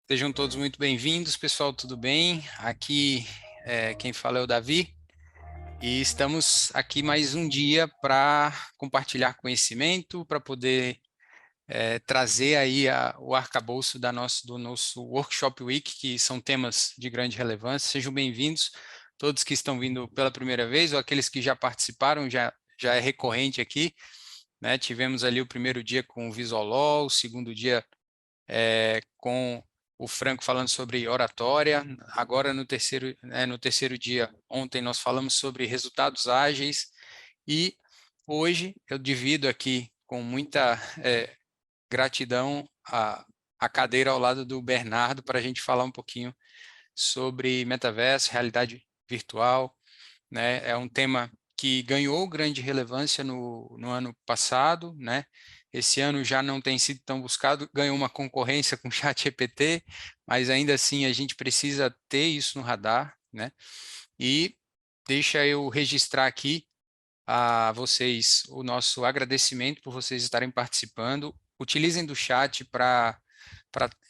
Sejam todos muito bem-vindos, pessoal, tudo bem? Aqui quem fala é o Davi e estamos aqui mais um dia para compartilhar conhecimento, para poder trazer aí o arcabouço do nosso Workshop Week, que são temas de grande relevância. Sejam bem-vindos, todos que estão vindo pela primeira vez ou aqueles que já participaram, já é recorrente aqui, né? Tivemos ali o primeiro dia com o Visual, o segundo dia com o Franco falando sobre oratória. Agora, no terceiro dia, ontem, nós falamos sobre resultados ágeis. E hoje eu divido aqui com muita gratidão a cadeira ao lado do Bernardo para a gente falar um pouquinho sobre metaverso, realidade virtual, né? É um tema que ganhou grande relevância no ano passado, né? Esse ano já não tem sido tão buscado, ganhou uma concorrência com o ChatGPT, mas ainda assim a gente precisa ter isso no radar, né? E deixa eu registrar aqui a vocês o nosso agradecimento por vocês estarem participando. Utilizem do chat para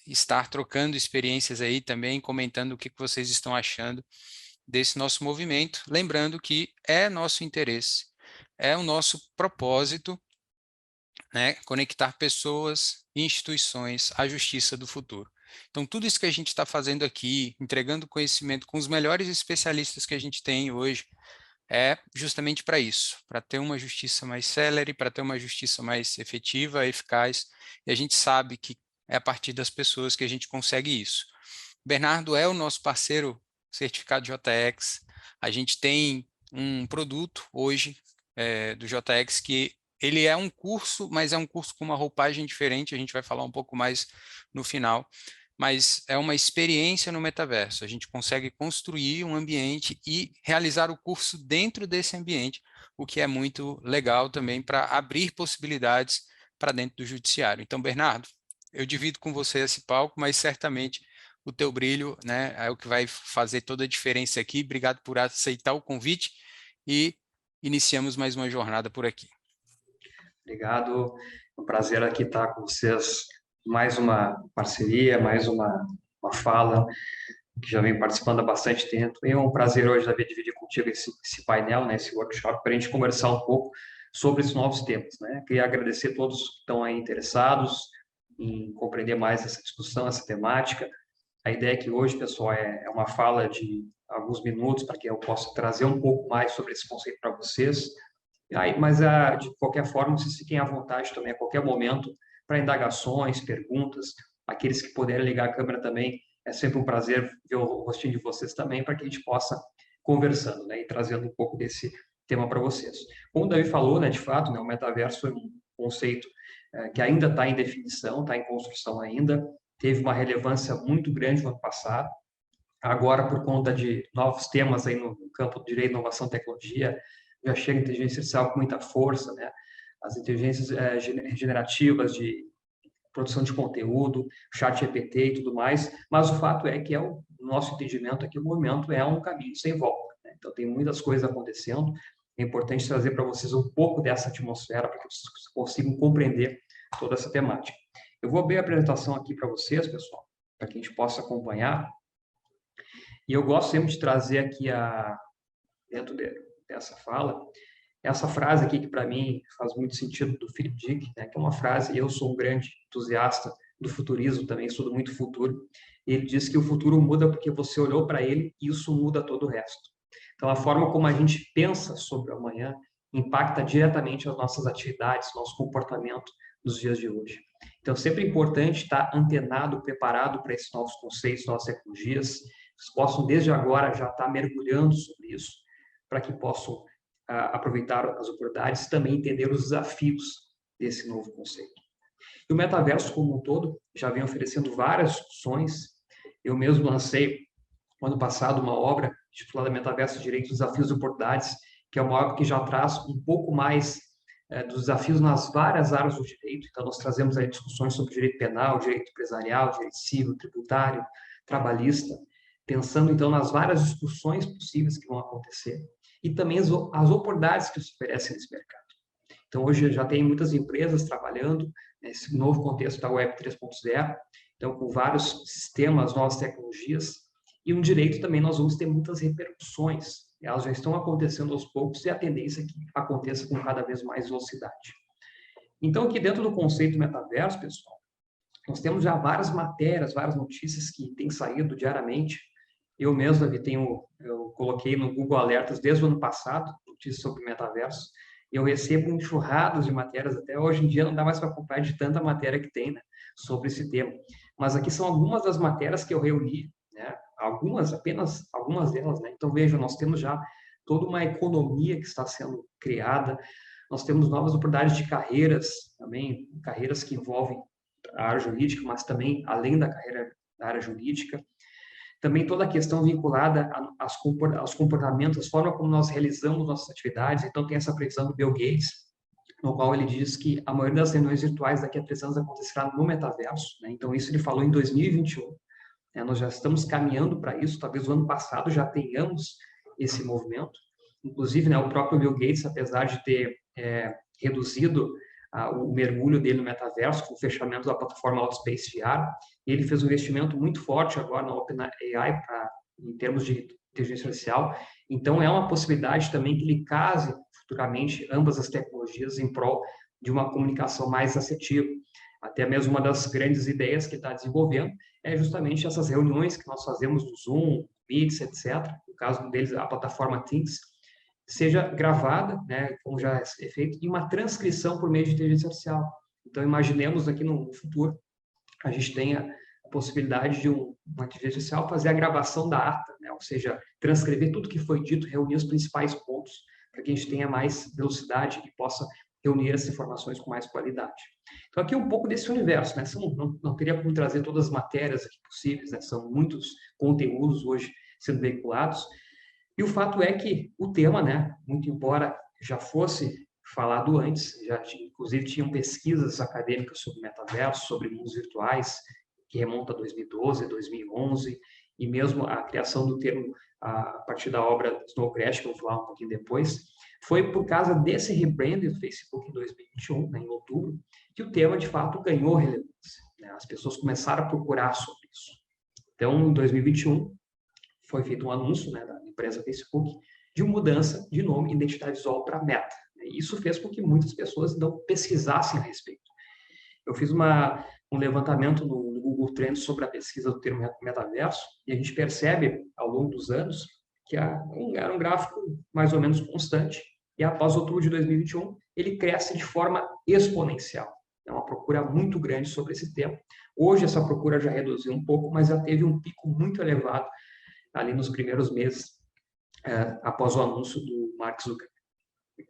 estar trocando experiências aí também, comentando o que vocês estão achando desse nosso movimento, lembrando que é nosso interesse, é o nosso propósito, né, conectar pessoas e instituições à justiça do futuro. Então, tudo isso que a gente está fazendo aqui, entregando conhecimento com os melhores especialistas que a gente tem hoje, é justamente para isso, para ter uma justiça mais célere, para ter uma justiça mais efetiva, eficaz, e a gente sabe que é a partir das pessoas que a gente consegue isso. Bernardo é o nosso parceiro certificado JX. A gente tem um produto hoje do JX que ele é um curso, mas é um curso com uma roupagem diferente. A gente vai falar um pouco mais no final. Mas é uma experiência no metaverso. A gente consegue construir um ambiente e realizar o curso dentro desse ambiente, o que é muito legal também para abrir possibilidades para dentro do judiciário. Então, Bernardo, eu divido com você esse palco, mas certamente o teu brilho, né, é o que vai fazer toda a diferença aqui. Obrigado por aceitar o convite e iniciamos mais uma jornada por aqui. Obrigado, é um prazer aqui estar com vocês. Mais uma parceria, mais uma fala, que já vem participando há bastante tempo. E é um prazer hoje, David, dividir contigo esse painel, né, esse workshop, para a gente conversar um pouco sobre esses novos temas. Né? Queria agradecer a todos que estão aí interessados em compreender mais essa discussão, essa temática. A ideia aqui hoje, pessoal, é uma fala de alguns minutos para que eu possa trazer um pouco mais sobre esse conceito para vocês. Aí, mas, de qualquer forma, vocês fiquem à vontade também, a qualquer momento, para indagações, perguntas. Aqueles que puderem ligar a câmera também, é sempre um prazer ver o rostinho de vocês também, para que a gente possa conversando, né, e trazendo um pouco desse tema para vocês. Como o Davi falou, né, de fato, né, o metaverso foi um conceito que ainda está em definição, está em construção ainda, teve uma relevância muito grande no ano passado. Agora, por conta de novos temas aí no campo do direito, inovação, tecnologia, já chega a inteligência artificial com muita força, né? As inteligências generativas de produção de conteúdo, chat GPT e tudo mais, mas o fato é que o nosso entendimento é que o movimento é um caminho sem volta, né? Então, tem muitas coisas acontecendo, é importante trazer para vocês um pouco dessa atmosfera para que vocês consigam compreender toda essa temática. Eu vou abrir a apresentação aqui para vocês, pessoal, para que a gente possa acompanhar. E eu gosto sempre de trazer aqui, dentro dessa fala, essa frase aqui que para mim faz muito sentido do Philip Dick, né, que é uma frase, eu sou um grande entusiasta do futurismo também, estudo muito futuro. Ele diz que o futuro muda porque você olhou para ele e isso muda todo o resto. Então, a forma como a gente pensa sobre o amanhã impacta diretamente as nossas atividades, nosso comportamento nos dias de hoje. Então, sempre é importante estar antenado, preparado para esses novos conceitos, novas tecnologias. Vocês possam, desde agora, já estar mergulhando sobre isso, para que possam aproveitar as oportunidades e também entender os desafios desse novo conceito. E o metaverso, como um todo, já vem oferecendo várias discussões. Eu mesmo lancei, ano passado, uma obra titulada Metaverso, Direitos, Desafios e Oportunidades, que é uma obra que já traz um pouco mais dos desafios nas várias áreas do direito. Então, nós trazemos aí discussões sobre direito penal, direito empresarial, direito civil, tributário, trabalhista, pensando, então, nas várias discussões possíveis que vão acontecer e também as oportunidades que se oferecem nesse mercado. Então, hoje já tem muitas empresas trabalhando nesse novo contexto da Web 3.0 Então, com vários sistemas, novas tecnologias, e no direito também nós vamos ter muitas repercussões. Elas já estão acontecendo aos poucos e a tendência é que aconteça com cada vez mais velocidade. Então, aqui dentro do conceito metaverso, pessoal, nós temos já várias matérias, várias notícias que têm saído diariamente. Eu mesmo, Davi, eu coloquei no Google Alertas desde o ano passado, notícias sobre metaverso, e eu recebo enxurradas de matérias, até hoje em dia não dá mais para acompanhar de tanta matéria que tem, né, sobre esse tema. Mas aqui são algumas das matérias que eu reuni, né, apenas algumas delas, né. Então, veja, nós temos já toda uma economia que está sendo criada, nós temos novas oportunidades de carreiras, também carreiras que envolvem a área jurídica, mas também além da carreira da área jurídica. Também toda a questão vinculada aos comportamentos, a forma como nós realizamos nossas atividades. Então, tem essa previsão do Bill Gates, no qual ele diz que a maioria das reuniões virtuais daqui a 3 anos acontecerá no metaverso, né? Então, isso ele falou em 2021. Né? Nós já estamos caminhando para isso, talvez o ano passado já tenhamos esse movimento. Inclusive, né, o próprio Bill Gates, apesar de ter reduzido o mergulho dele no metaverso, com o fechamento da plataforma Outspace VR, ele fez um investimento muito forte agora na OpenAI em termos de inteligência artificial. Então, é uma possibilidade também que ele case futuramente ambas as tecnologias em prol de uma comunicação mais assertiva. Até mesmo uma das grandes ideias que ele está desenvolvendo é justamente essas reuniões que nós fazemos no Zoom, Meets, etc. No caso deles, a plataforma Teams, seja gravada, né, como já é feito, e uma transcrição por meio de inteligência artificial. Então, imaginemos aqui no futuro, a gente tenha a possibilidade de uma inteligência artificial fazer a gravação da ata, né, ou seja, transcrever tudo que foi dito, reunir os principais pontos, para que a gente tenha mais velocidade e possa reunir essas informações com mais qualidade. Então, aqui um pouco desse universo, né? Não teria como trazer todas as matérias aqui possíveis, né? São muitos conteúdos hoje sendo veiculados, e o fato é que o tema, né, muito embora já fosse falado antes, inclusive tinham pesquisas acadêmicas sobre metaverso, sobre mundos virtuais, que remonta a 2012, 2011, e mesmo a criação do termo a partir da obra Snow Crash, que eu vou falar um pouquinho depois, foi por causa desse rebranding do Facebook em 2021, né, em outubro, que o tema, de fato, ganhou relevância. Né? As pessoas começaram a procurar sobre isso. Então, em 2021, foi feito um anúncio, né, da empresa Facebook de mudança de nome e identidade visual para Meta. Isso fez com que muitas pessoas não pesquisassem a respeito. Eu fiz um levantamento no Google Trends sobre a pesquisa do termo metaverso e a gente percebe, ao longo dos anos, que era um gráfico mais ou menos constante e após outubro de 2021, ele cresce de forma exponencial. É uma procura muito grande sobre esse tema. Hoje essa procura já reduziu um pouco, mas já teve um pico muito elevado ali nos primeiros meses após o anúncio do Mark Zuckerberg.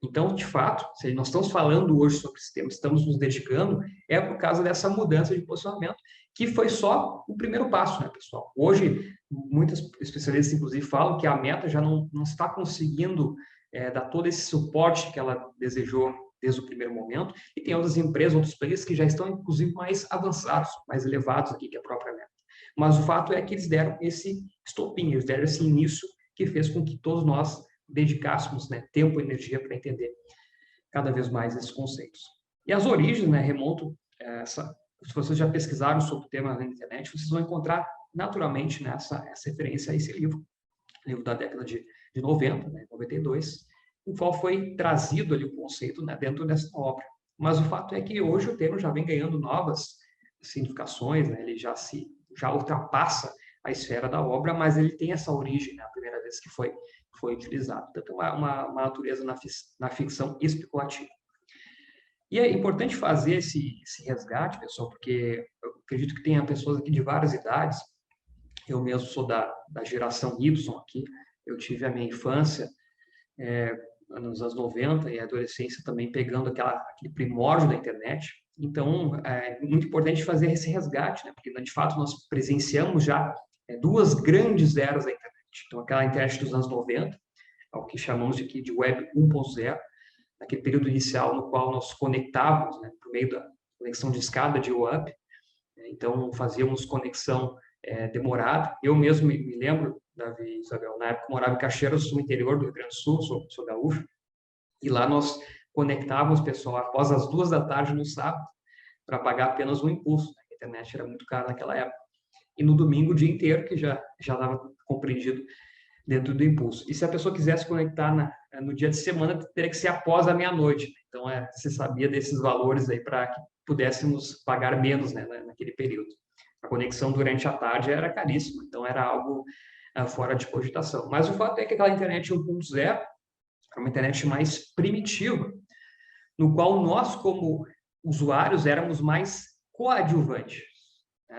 Então, de fato, se nós estamos falando hoje sobre esse tema, estamos nos dedicando, é por causa dessa mudança de posicionamento, que foi só o primeiro passo, né, pessoal? Hoje, muitos especialistas, inclusive, falam que a Meta já não está conseguindo dar todo esse suporte que ela desejou desde o primeiro momento, e tem outras empresas, outros players que já estão, inclusive, mais avançados, mais elevados aqui que a própria Meta. Mas o fato é que eles deram esse estopim, eles deram esse início que fez com que todos nós dedicássemos, né, tempo e energia para entender cada vez mais esses conceitos. E as origens, né, remontam se vocês já pesquisaram sobre o tema na internet, vocês vão encontrar naturalmente, né, essa referência a esse livro da década de 90, né, 92, no qual foi trazido ali o conceito, né, dentro dessa obra. Mas o fato é que hoje o termo já vem ganhando novas significações, né, ele já ultrapassa a esfera da obra, mas ele tem essa origem, né, a primeira vez que foi utilizado. Então, uma natureza na ficção especulativa. E é importante fazer esse resgate, pessoal, porque eu acredito que tenha pessoas aqui de várias idades. Eu mesmo sou da geração Y aqui. Eu tive a minha infância nos anos 90 e a adolescência também pegando aquele primórdio da internet. Então, é muito importante fazer esse resgate, né? Porque, de fato, nós presenciamos já duas grandes eras da internet. Então, aquela internet dos anos 90, o que chamamos aqui de Web 1.0, naquele período inicial no qual nós conectávamos, né, por meio da conexão de escada de UAP. Então, fazíamos conexão demorada. Eu mesmo me lembro, Davi, Isabel, na época eu morava em Caxias, no interior do Rio Grande do Sul, sou gaúcho, e lá nós conectávamos, pessoal, após as 2 da tarde no sábado, para pagar apenas um impulso. A internet era muito cara naquela época. E no domingo, o dia inteiro, que já estava compreendido dentro do impulso. E se a pessoa quisesse conectar no dia de semana, teria que ser após a meia-noite. Então, você sabia desses valores aí para que pudéssemos pagar menos, né, naquele período. A conexão durante a tarde era caríssima, então era algo fora de cogitação. Mas o fato é que aquela internet 1.0 é uma internet mais primitiva, no qual nós, como usuários, éramos mais coadjuvantes.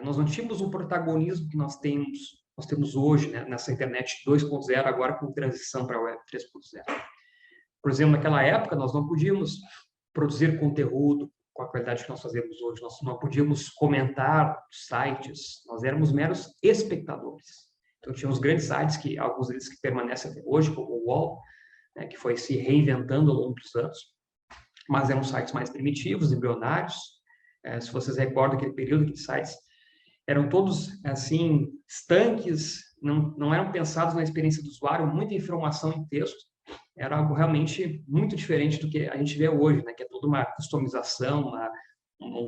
Nós não tínhamos o protagonismo que nós temos hoje, né, nessa internet 2.0, agora com transição para a web 3.0. Por exemplo, naquela época, nós não podíamos produzir conteúdo com a qualidade que nós fazemos hoje, nós não podíamos comentar sites, nós éramos meros espectadores. Então, tinha os grandes sites, alguns deles que permanecem até hoje, como o UOL, né, que foi se reinventando ao longo dos anos, mas eram sites mais primitivos, embrionários. Se vocês recordam aquele período que sites eram todos, assim, estanques, não eram pensados na experiência do usuário, muita informação em texto, era algo realmente muito diferente do que a gente vê hoje, né? Que é toda uma customização,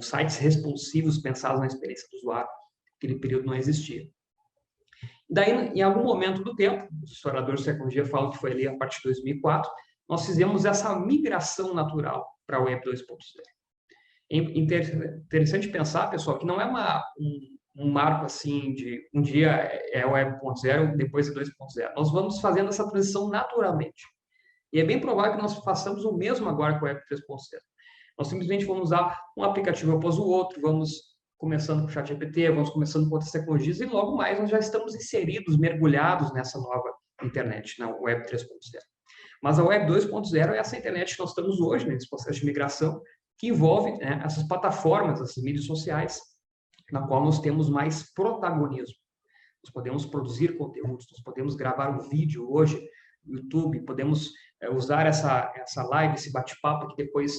sites responsivos pensados na experiência do usuário. Aquele período não existia. Daí, em algum momento do tempo, os historiadores do século XX falam que foi ali a partir de 2004, nós fizemos essa migração natural para a Web 2.0. É interessante pensar, pessoal, que não é um marco assim de um dia é Web 1.0, depois é 2.0. Nós vamos fazendo essa transição naturalmente. E é bem provável que nós façamos o mesmo agora com o Web 3.0. Nós simplesmente vamos usar um aplicativo após o outro, vamos começando com o ChatGPT, vamos começando com outras tecnologias, e logo mais nós já estamos inseridos, mergulhados nessa nova internet, na Web 3.0. Mas a Web 2.0 é essa internet que nós estamos hoje, nesse processo de migração, que envolve, né, essas plataformas, essas mídias sociais, na qual nós temos mais protagonismo. Nós podemos produzir conteúdos, nós podemos gravar um vídeo hoje no YouTube, podemos usar essa live, esse bate-papo, que depois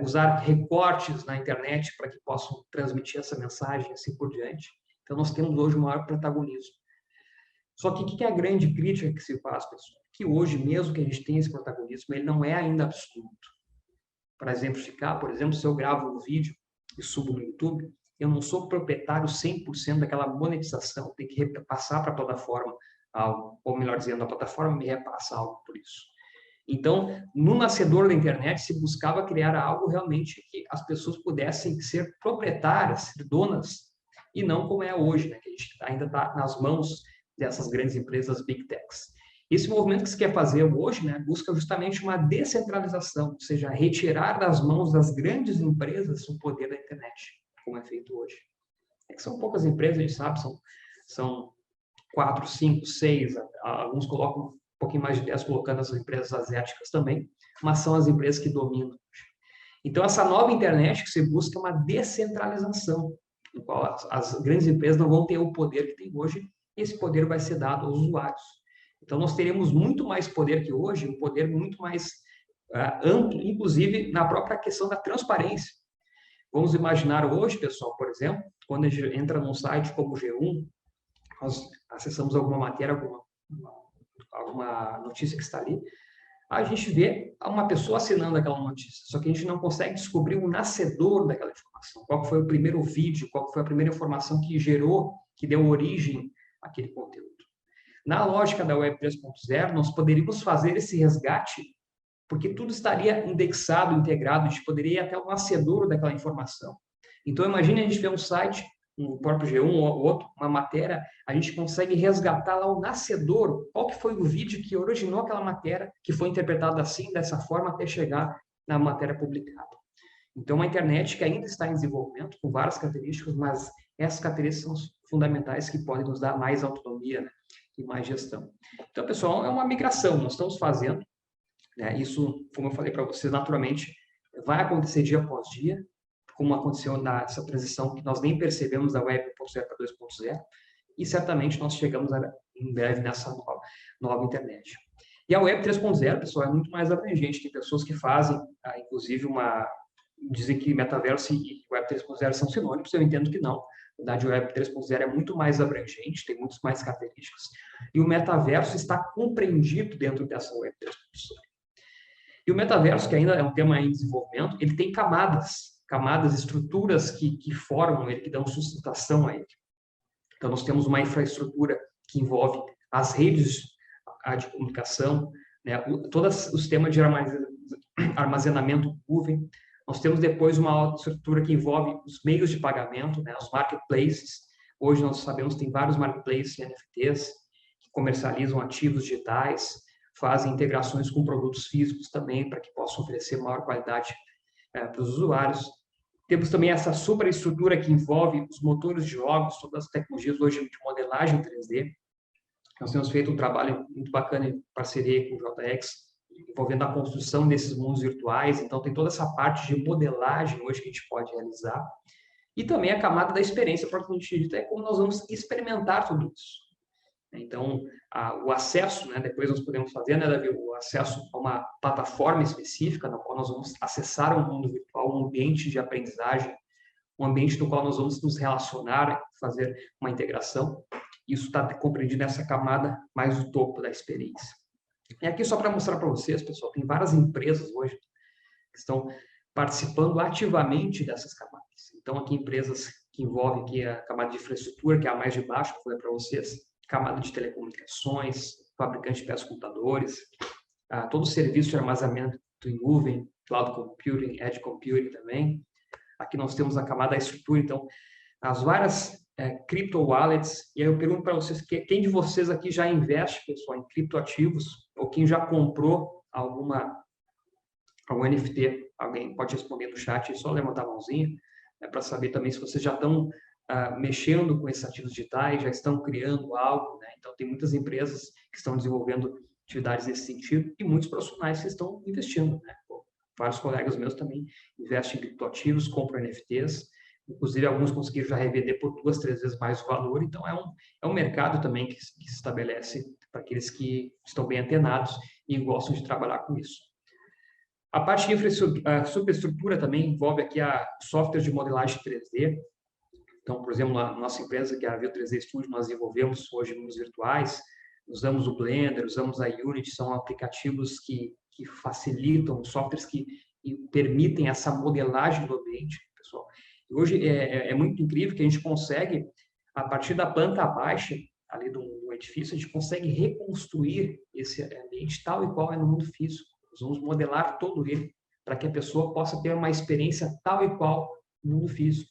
usar recortes na internet para que possam transmitir essa mensagem, assim por diante. Então, nós temos hoje o maior protagonismo. Só que o que é a grande crítica que se faz, pessoal? Que hoje, mesmo que a gente tenha esse protagonismo, ele não é ainda absoluto. Para exemplificar, por exemplo, se eu gravo um vídeo e subo no YouTube, eu não sou proprietário 100% daquela monetização, tem que repassar para a plataforma algo, ou melhor dizendo, a plataforma me repassa algo por isso. Então, no nascedor da internet, se buscava criar algo realmente que as pessoas pudessem ser proprietárias, ser donas, e não como é hoje, né, que a gente ainda está nas mãos dessas grandes empresas Big Techs. Esse movimento que se quer fazer hoje, né, busca justamente uma descentralização, ou seja, retirar das mãos das grandes empresas o poder da internet, como é feito hoje. É que são poucas empresas, a gente sabe, são 4, 5, 6, alguns colocam um pouquinho mais de 10, colocando as empresas asiáticas também, mas são as empresas que dominam hoje. Então, essa nova internet que se busca é uma descentralização, no qual as grandes empresas não vão ter o poder que tem hoje, e esse poder vai ser dado aos usuários. Então, nós teremos muito mais poder que hoje, um poder muito mais amplo, inclusive na própria questão da transparência. Vamos imaginar hoje, pessoal, por exemplo, quando a gente entra num site como o G1, nós acessamos alguma matéria, alguma notícia que está ali, a gente vê uma pessoa assinando aquela notícia, só que a gente não consegue descobrir o nascedor daquela informação, qual foi o primeiro vídeo, qual foi a primeira informação que gerou, que deu origem àquele conteúdo. Na lógica da Web 3.0, nós poderíamos fazer esse resgate, porque tudo estaria indexado, integrado, a gente poderia ir até o nascedor daquela informação. Então, imagine a gente ver um site, no próprio G1 ou outro, uma matéria, a gente consegue resgatar lá o nascedor, qual que foi o vídeo que originou aquela matéria, que foi interpretada assim, dessa forma, até chegar na matéria publicada. Então, uma internet que ainda está em desenvolvimento, com várias características, mas essas características são fundamentais que podem nos dar mais autonomia, né, e mais gestão. Então, pessoal, é uma migração, nós estamos fazendo, né, isso, como eu falei para vocês, naturalmente, vai acontecer dia após dia, como aconteceu nessa transição que nós nem percebemos da Web 1.0 para 2.0, e certamente nós chegamos em breve nessa nova internet. E a Web 3.0, pessoal, é muito mais abrangente. Tem pessoas que fazem, inclusive, dizem que metaverso e Web 3.0 são sinônimos, eu entendo que não. Na verdade, o Web 3.0 é muito mais abrangente, tem muitas mais características, e o metaverso está compreendido dentro dessa Web 3.0. E o metaverso, que ainda é um tema em desenvolvimento, ele tem camadas. camadas, estruturas que formam ele, que dão sustentação a ele. Então, nós temos uma infraestrutura que envolve as redes de comunicação, né, todo o sistema de armazenamento nuvem. Nós temos depois uma estrutura que envolve os meios de pagamento, né, os marketplaces. Hoje nós sabemos que tem vários marketplaces e NFTs que comercializam ativos digitais, fazem integrações com produtos físicos também, para que possam oferecer maior qualidade para os usuários. Temos também essa superestrutura que envolve os motores de jogos, todas as tecnologias hoje de modelagem 3D. Nós temos feito um trabalho muito bacana em parceria com o JX, envolvendo a construção desses mundos virtuais. Então, tem toda essa parte de modelagem hoje que a gente pode realizar. E também a camada da experiência propriamente dita, é como nós vamos experimentar tudo isso. Então, o acesso, né, depois nós podemos fazer, né, Davi, o acesso a uma plataforma específica, na qual nós vamos acessar um mundo virtual, um ambiente de aprendizagem, um ambiente no qual nós vamos nos relacionar, fazer uma integração. Isso está compreendido nessa camada mais do topo da experiência. E aqui só para mostrar para vocês, pessoal, tem várias empresas hoje que estão participando ativamente dessas camadas. Então, aqui empresas que envolvem aqui a camada de infraestrutura, que é a mais de baixo, que eu falei para vocês, camada de telecomunicações, fabricante de peças computadores, todo o serviço de armazenamento em nuvem, cloud computing, edge computing também. Aqui nós temos a camada da estrutura, então, as várias crypto wallets. E aí eu pergunto para vocês, quem de vocês aqui já investe, pessoal, em criptoativos, ou quem já comprou algum NFT? Alguém pode responder no chat, é só levantar a mãozinha, para saber também se vocês já estão mexendo com esses ativos digitais, já estão criando algo, né? Então, tem muitas empresas que estão desenvolvendo atividades nesse sentido e muitos profissionais que estão investindo, né? Vários colegas meus também investem em criptoativos, compram NFTs, inclusive alguns conseguiram já revender por 2, 3 vezes mais o valor. Então, é um mercado também que se estabelece para aqueles que estão bem antenados e gostam de trabalhar com isso. A parte de superestrutura também envolve aqui a software de modelagem 3D. Então, por exemplo, na nossa empresa, que é a Veo 3D Studio, nós desenvolvemos hoje mundos virtuais, usamos o Blender, usamos a Unity, são aplicativos que facilitam, softwares que permitem essa modelagem do ambiente, pessoal. E hoje é muito incrível que a gente consegue, a partir da planta baixa, ali do edifício, a gente consegue reconstruir esse ambiente tal e qual é no mundo físico. Nós vamos modelar todo ele, para que a pessoa possa ter uma experiência tal e qual no mundo físico.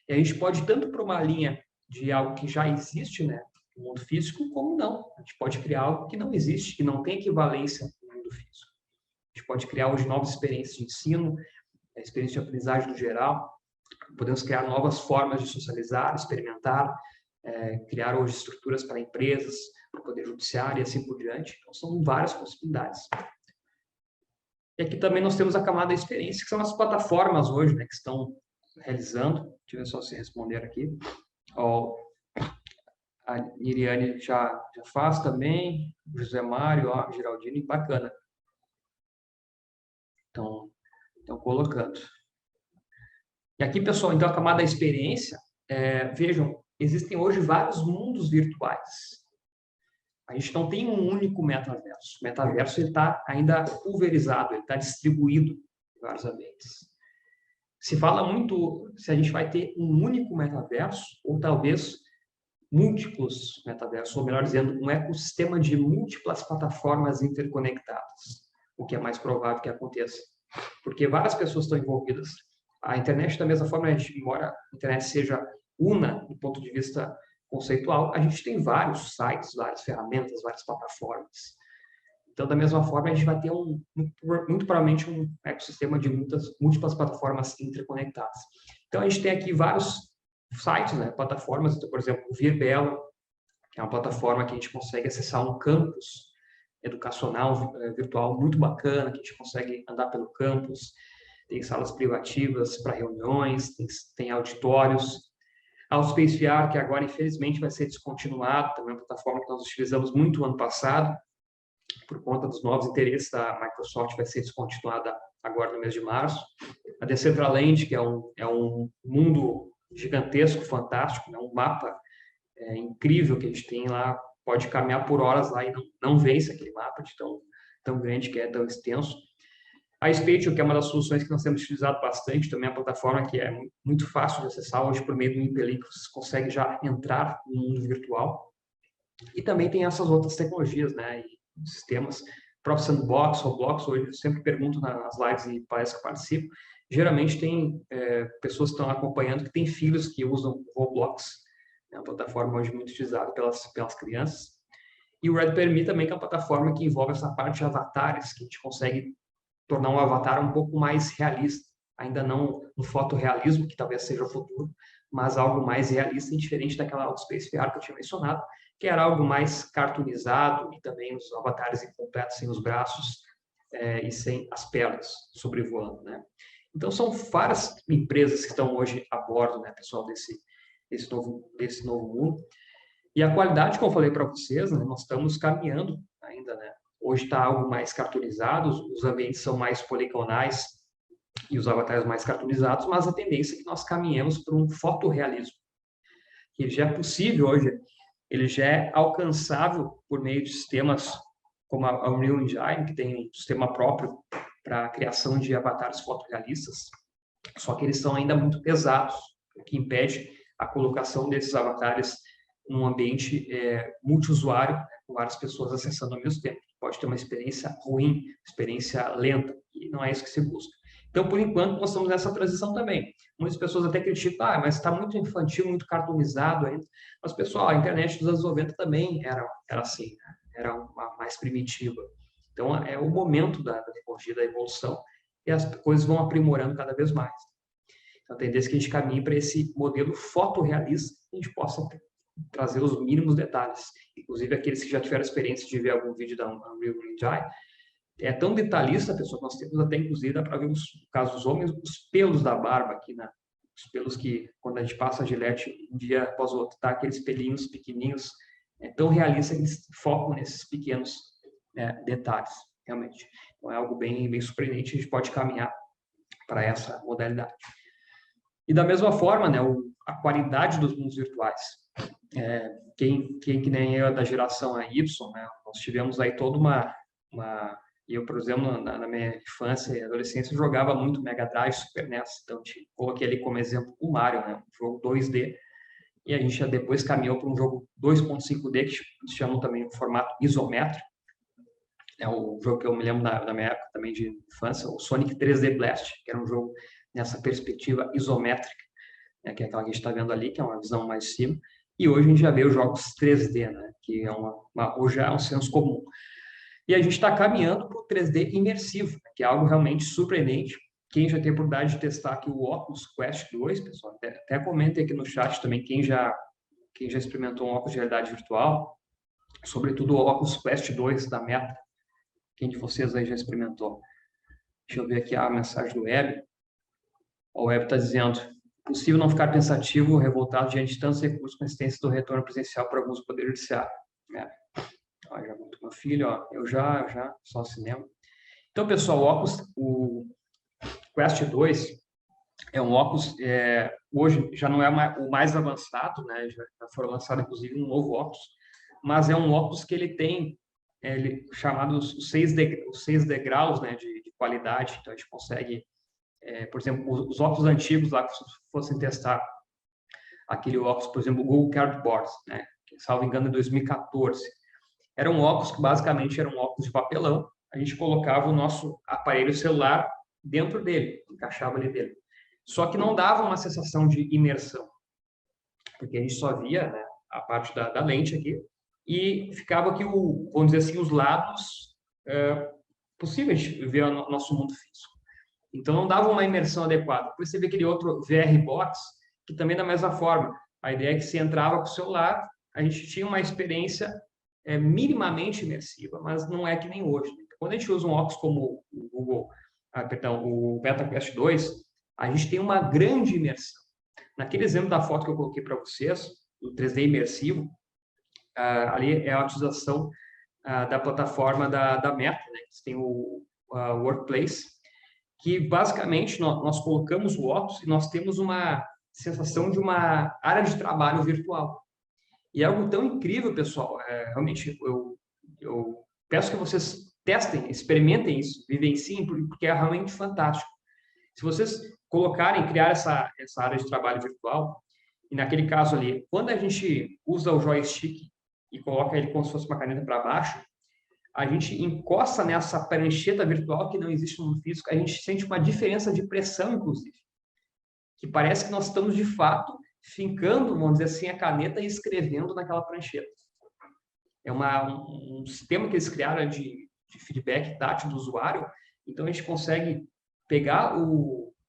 E a gente pode tanto para uma linha de algo que já existe, né, no mundo físico, como não. A gente pode criar algo que não existe, que não tem equivalência no mundo físico. A gente pode criar hoje novas experiências de ensino, experiência de aprendizagem no geral. Podemos criar novas formas de socializar, experimentar, criar hoje estruturas para empresas, para o poder judiciário e assim por diante. Então, são várias possibilidades. E aqui também nós temos a camada da experiência, que são as plataformas hoje, né, que estão realizando. Deixa eu ver só se responder aqui. A Iriane já faz também, o José Mário, Geraldine, bacana. Então, colocando. E aqui, pessoal, então a camada da experiência, vejam, existem hoje vários mundos virtuais. A gente não tem um único metaverso. O metaverso está ainda pulverizado, ele está distribuído em vários ambientes. Se fala muito se a gente vai ter um único metaverso, ou talvez múltiplos metaversos, ou melhor dizendo, um ecossistema de múltiplas plataformas interconectadas, o que é mais provável que aconteça. Porque várias pessoas estão envolvidas. A internet, da mesma forma, embora a internet seja una do ponto de vista conceitual, a gente tem vários sites, várias ferramentas, várias plataformas. Então, da mesma forma, a gente vai ter muito provavelmente um ecossistema de múltiplas plataformas interconectadas. Então, a gente tem aqui vários sites, né, plataformas, então, por exemplo, o Virbelo, que é uma plataforma que a gente consegue acessar um campus educacional virtual muito bacana, que a gente consegue andar pelo campus, tem salas privativas para reuniões, tem auditórios. A Space VR, que agora, infelizmente, vai ser descontinuado, também é uma plataforma que nós utilizamos muito no ano passado, por conta dos novos interesses da Microsoft, vai ser descontinuada agora no mês de março. A Decentraland, que é um mundo gigantesco, fantástico, né? Um mapa incrível que a gente tem lá, pode caminhar por horas lá e não vence aquele mapa de tão grande que é, tão extenso. A Spatial, que é uma das soluções que nós temos utilizado bastante, também é uma plataforma que é muito fácil de acessar hoje por meio do IntelliLink, você consegue já entrar no mundo virtual. E também tem essas outras tecnologias, né, e sistemas, o próprio Sandbox, Roblox, hoje eu sempre pergunto nas lives e palestras que eu participo, geralmente tem pessoas que estão acompanhando que têm filhos que usam Roblox, é uma plataforma hoje muito utilizada pelas crianças. E o Red Player Me também, que é uma plataforma que envolve essa parte de avatares, que a gente consegue tornar um avatar um pouco mais realista, ainda não no fotorrealismo, que talvez seja o futuro, mas algo mais realista e diferente daquela Outspace VR que eu tinha mencionado, que era algo mais cartoonizado e também os avatares incompletos, sem os braços e sem as pernas sobrevoando, né? Então, são várias empresas que estão hoje a bordo, né, pessoal, desse novo mundo. E a qualidade, como eu falei para vocês, né, nós estamos caminhando ainda, né? Hoje está algo mais cartoonizado, os ambientes são mais poligonais e os avatares mais cartoonizados, mas a tendência é que nós caminhemos para um fotorrealismo, que já é possível hoje, ele já é alcançável por meio de sistemas como a Unreal Engine, que tem um sistema próprio para a criação de avatares fotorrealistas, só que eles são ainda muito pesados, o que impede a colocação desses avatares num ambiente multiusuário, com várias pessoas acessando ao mesmo tempo. Pode ter uma experiência ruim, experiência lenta, e não é isso que se busca. Então, por enquanto, nós estamos nessa transição também. Muitas pessoas até criticam, mas está muito infantil, muito cartoonizado ainda. Mas, pessoal, a internet dos anos 90 também era assim, né? Era uma mais primitiva. Então, é o momento da tecnologia, da evolução, e as coisas vão aprimorando cada vez mais. Então, a tendência é que a gente caminhe para esse modelo fotorrealista, que a gente possa trazer os mínimos detalhes. Inclusive, aqueles que já tiveram experiência de ver algum vídeo da Unreal Engine, é tão detalhista, pessoal, que nós temos até, inclusive, dá para ver, no caso dos homens, os pelos da barba aqui, né? Os pelos que, quando a gente passa a Gillette um dia após o outro, tá aqueles pelinhos pequenininhos, é tão realista que eles focam nesses pequenos detalhes, realmente. Então, é algo bem, bem surpreendente, a gente pode caminhar para essa modalidade. E da mesma forma, né, a qualidade dos mundos virtuais. Quem que nem eu da geração Y, né, nós tivemos aí toda eu, por exemplo, na minha infância e adolescência, jogava muito Mega Drive, Super NES, então coloquei ali como exemplo o Mario, né, um jogo 2D, e a gente já depois caminhou para um jogo 2.5D, que se chama também de formato isométrico. É o jogo que eu me lembro da minha época também de infância, o Sonic 3D Blast, que era um jogo nessa perspectiva isométrica, né, que é aquela que a gente está vendo ali, que é uma visão mais de cima. E hoje a gente já vê os jogos 3D, né, que é hoje é um senso comum. E a gente está caminhando para o 3D imersivo, que é algo realmente surpreendente. Quem já tem a oportunidade de testar aqui o Oculus Quest 2, pessoal, até comentem aqui no chat também quem já experimentou um óculos de realidade virtual, sobretudo o Oculus Quest 2 da Meta. Quem de vocês aí já experimentou? Deixa eu ver aqui a mensagem do Web. O Web está dizendo: possível não ficar pensativo ou revoltado diante de tantos recursos com a existência do retorno presencial para alguns poderes judiciários. Ó, já muito meu filho, ó, eu já, só cinema. Então, pessoal, o Quest 2 é um óculos, hoje já não é o mais avançado, né? Já foram lançado, inclusive, um novo óculos, mas é um óculos que ele tem chamado os 6 degraus, né, de qualidade. Então, a gente consegue, por exemplo, os óculos antigos lá, que fossem testar aquele óculos, por exemplo, o Google Cardboard, né, que, salvo engano, em 2014, era um óculos que basicamente era um óculos de papelão. A gente colocava o nosso aparelho celular dentro dele, encaixava ali dentro. Só que não dava uma sensação de imersão, porque a gente só via, né, a parte da lente aqui, e ficava aqui, vamos dizer assim, os lados possíveis de ver o nosso mundo físico. Então, não dava uma imersão adequada. Depois você vê aquele outro VR Box, que também da mesma forma. A ideia é que se entrava com o celular, a gente tinha uma experiência minimamente imersiva, mas não é que nem hoje. Quando a gente usa um óculos como o MetaQuest 2, a gente tem uma grande imersão. Naquele exemplo da foto que eu coloquei para vocês, do 3D imersivo, ali é a utilização da plataforma da Meta, né? Que tem o Workplace, que basicamente nós colocamos o óculos e nós temos uma sensação de uma área de trabalho virtual. E é algo tão incrível, pessoal. Realmente, eu peço que vocês testem, experimentem isso, vivenciem, porque é realmente fantástico. Se vocês colocarem, criar essa área de trabalho virtual, e naquele caso ali, quando a gente usa o joystick e coloca ele como se fosse uma caneta para baixo, a gente encosta nessa prancheta virtual que não existe no mundo físico, a gente sente uma diferença de pressão, inclusive, que parece que nós estamos, de fato, fincando, vamos dizer assim, a caneta e escrevendo naquela prancheta. É um sistema que eles criaram de feedback tátil do usuário, então a gente consegue pegar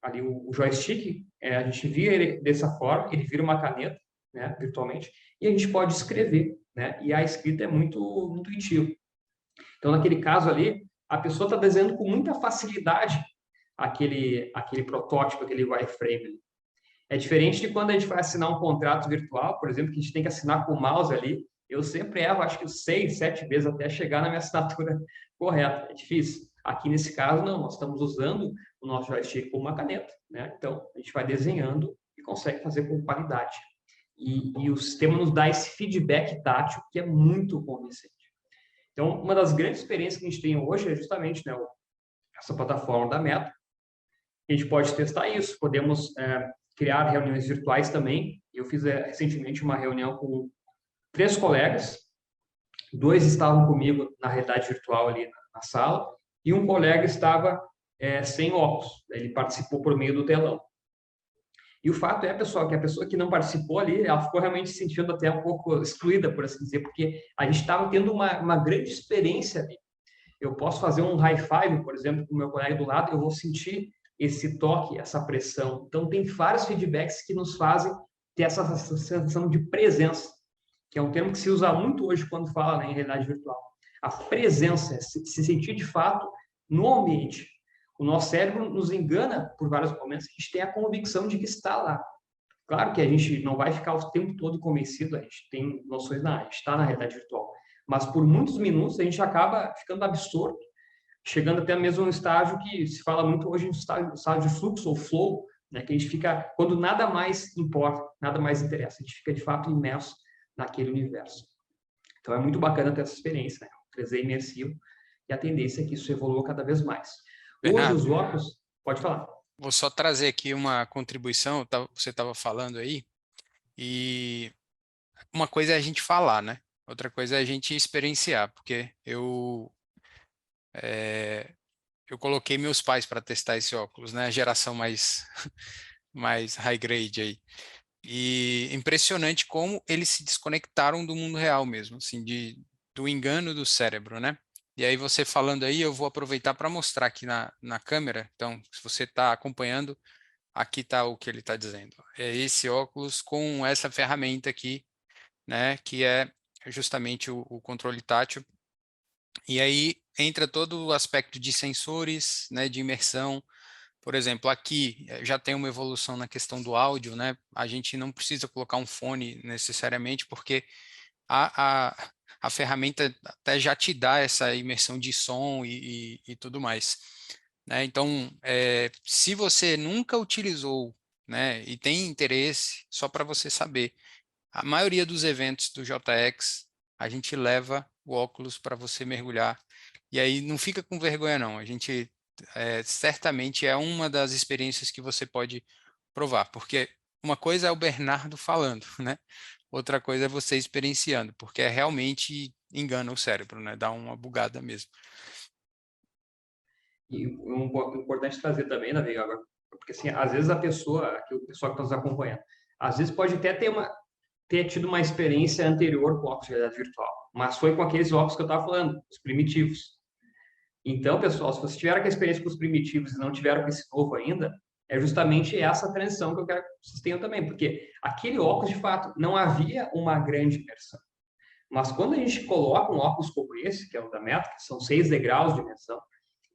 ali o joystick, a gente vira ele dessa forma, ele vira uma caneta, né, virtualmente, e a gente pode escrever, né, e a escrita é muito intuitiva. Então, naquele caso ali, a pessoa está desenhando com muita facilidade aquele protótipo, aquele wireframe. É diferente de quando a gente vai assinar um contrato virtual, por exemplo, que a gente tem que assinar com o mouse ali. Eu sempre erro, acho que 6, 7 vezes até chegar na minha assinatura correta. É difícil. Aqui, nesse caso, não. Nós estamos usando o nosso joystick como uma caneta, né? Então, a gente vai desenhando e consegue fazer com qualidade. E o sistema nos dá esse feedback tátil que é muito convincente. Então, uma das grandes experiências que a gente tem hoje é justamente, né, essa plataforma da Meta. A gente pode testar isso. Podemos criar reuniões virtuais também. Eu fiz recentemente uma reunião com 3 colegas. 2 estavam comigo na realidade virtual ali na sala e um colega estava sem óculos. Ele participou por meio do telão. E o fato é, pessoal, que a pessoa que não participou ali, ela ficou realmente se sentindo até um pouco excluída, por assim dizer, porque a gente estava tendo uma grande experiência ali. Eu posso fazer um high five, por exemplo, com o meu colega do lado, eu vou sentir esse toque, essa pressão. Então, tem vários feedbacks que nos fazem ter essa sensação de presença, que é um termo que se usa muito hoje quando fala, né, em realidade virtual. A presença, se sentir de fato no ambiente. O nosso cérebro nos engana por vários momentos, a gente tem a convicção de que está lá. Claro que a gente não vai ficar o tempo todo convencido, a gente tem noções, a gente está na realidade virtual. Mas por muitos minutos a gente acaba ficando absorto, chegando até mesmo um estágio que se fala muito hoje, um estágio de fluxo ou flow, né, que a gente fica, quando nada mais importa, nada mais interessa, a gente fica de fato imerso naquele universo. Então é muito bacana ter essa experiência, né? 3D imersivo, e a tendência é que isso evolua cada vez mais. Hoje Bernardo, os óculos, pode falar. vou só trazer aqui uma contribuição, você estava falando aí, e uma coisa é a gente falar, né? Outra coisa é a gente experienciar, porque eu coloquei meus pais para testar esse óculos, né? A geração mais high grade aí. E impressionante como eles se desconectaram do mundo real mesmo, assim, do engano do cérebro, né? E aí você falando aí, eu vou aproveitar para mostrar aqui na câmera. Então, se você está acompanhando, aqui está o que ele está dizendo. É esse óculos com essa ferramenta aqui, né? Que é justamente o controle tátil. E aí entra todo o aspecto de sensores, né? De imersão. Por exemplo, aqui já tem uma evolução na questão do áudio, né? A gente não precisa colocar um fone necessariamente, porque a ferramenta até já te dá essa imersão de som e tudo mais, né? Então, se você nunca utilizou, né, e tem interesse, só para você saber, a maioria dos eventos do JX, a gente leva o óculos para você mergulhar, e aí não fica com vergonha não, a gente certamente é uma das experiências que você pode provar, porque uma coisa é o Bernardo falando, né? Outra coisa é você experienciando, porque realmente engana o cérebro, né? Dá uma bugada mesmo. E importante trazer também, Davi, agora, porque assim, às vezes o pessoal que está nos acompanhando, às vezes pode até ter tido uma experiência anterior com óculos de realidade virtual, mas foi com aqueles óculos que eu estava falando, os primitivos. Então, pessoal, se você tiver com a experiência com os primitivos e não tiveram com esse novo ainda, é justamente essa transição que eu quero que vocês tenham também, porque aquele óculos, de fato, não havia uma grande imersão. Mas quando a gente coloca um óculos como esse, que é o da Meta, que são 6 degraus de imersão,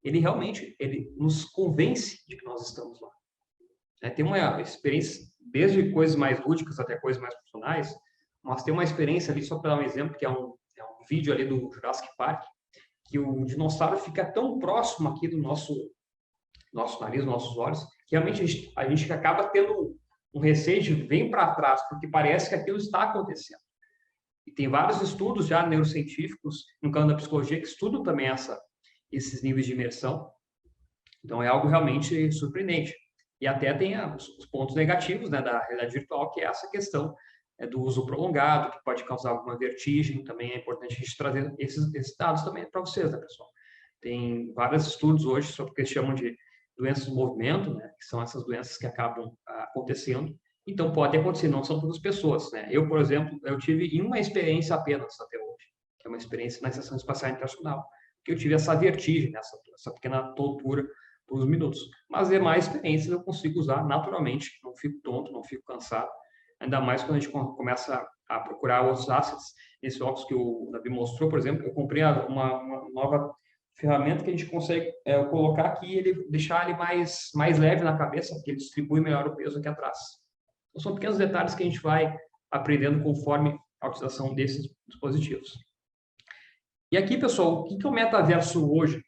ele realmente nos convence de que nós estamos lá. Tem uma experiência, desde coisas mais lúdicas até coisas mais profissionais, mas tem uma experiência ali, só para dar um exemplo, que é um vídeo ali do Jurassic Park, que o dinossauro fica tão próximo aqui do nosso nariz, dos nossos olhos, que realmente a gente acaba tendo um receio de vir para trás, porque parece que aquilo está acontecendo. E tem vários estudos já neurocientíficos no campo da psicologia que estudam também esses níveis de imersão. Então, é algo realmente surpreendente. E até tem os pontos negativos, né, da realidade virtual, que é essa questão do uso prolongado, que pode causar alguma vertigem. Também é importante a gente trazer esses dados também para vocês, né, pessoal? Tem vários estudos hoje sobre o que eles chamam de doenças do movimento, né, que são essas doenças que acabam acontecendo. Então, pode acontecer, não são todas as pessoas, né? Eu, por exemplo, eu tive uma experiência apenas até hoje, que é uma experiência na Estação Espacial Internacional, que eu tive essa vertigem, essa pequena tontura por uns minutos. Mas demais experiências eu consigo usar naturalmente, não fico tonto, não fico cansado, ainda mais quando a gente começa a procurar outros assets. Esse óculos que o Davi mostrou, por exemplo, eu comprei uma nova ferramenta que a gente consegue colocar aqui e deixar ele mais leve na cabeça, porque ele distribui melhor o peso aqui atrás. Então, são pequenos detalhes que a gente vai aprendendo conforme a utilização desses dispositivos. E aqui, pessoal, o que é o metaverso hoje?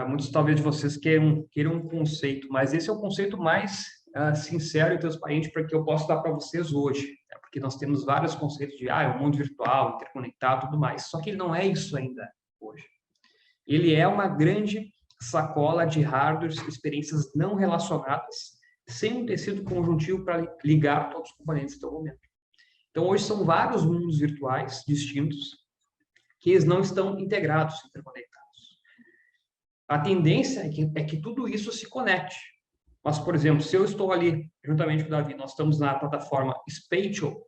Muitos, talvez, de vocês queiram um conceito, mas esse é o conceito mais sincero e transparente para que eu possa dar para vocês hoje. Né? Porque nós temos vários conceitos de é um mundo virtual, interconectado, tudo mais. Só que ele não é isso ainda hoje. Ele é uma grande sacola de hardwares, experiências não relacionadas, sem um tecido conjuntivo para ligar todos os componentes até o momento. Então, hoje são vários mundos virtuais distintos que eles não estão integrados, interconectados. A tendência é que tudo isso se conecte. Mas, por exemplo, se eu estou ali, juntamente com o Davi, nós estamos na plataforma Spatial,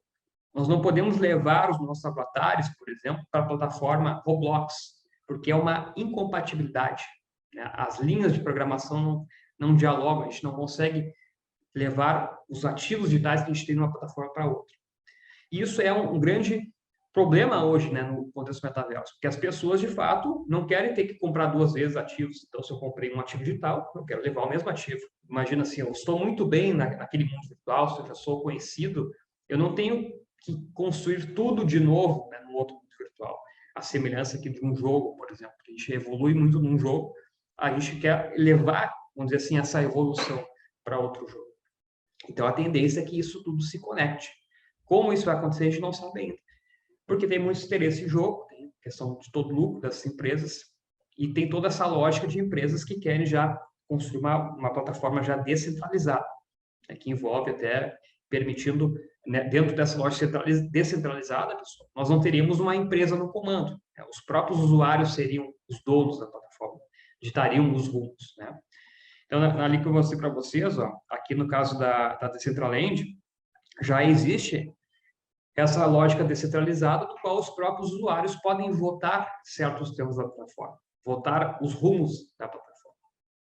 nós não podemos levar os nossos avatares, por exemplo, para a plataforma Roblox, porque é uma incompatibilidade. Né? As linhas de programação não dialogam, a gente não consegue levar os ativos digitais que a gente tem de uma plataforma para outra. E isso é um grande problema hoje, né, no contexto metaverso, porque as pessoas, de fato, não querem ter que comprar duas vezes ativos. Então, se eu comprei um ativo digital, eu quero levar o mesmo ativo. Imagina assim, eu estou muito bem naquele mundo virtual, se eu já sou conhecido, eu não tenho que construir tudo de novo, né, no outro mundo virtual. A semelhança aqui de um jogo, por exemplo, que a gente evolui muito num jogo, a gente quer levar, vamos dizer assim, essa evolução para outro jogo. Então, a tendência é que isso tudo se conecte. Como isso vai acontecer, a gente não sabe ainda. Porque tem muito interesse em jogo, tem questão de todo lucro das empresas, e tem toda essa lógica de empresas que querem já construir uma plataforma já descentralizada, né, que envolve até permitindo, né, dentro dessa lógica descentralizada, pessoal, nós não teríamos uma empresa no comando. Né, os próprios usuários seriam os donos da plataforma, ditariam os rumos. Né? Então, ali que eu mostrei para vocês, ó, aqui no caso da Decentraland, já existe essa lógica descentralizada, do qual os próprios usuários podem votar certos termos da plataforma, votar os rumos da plataforma.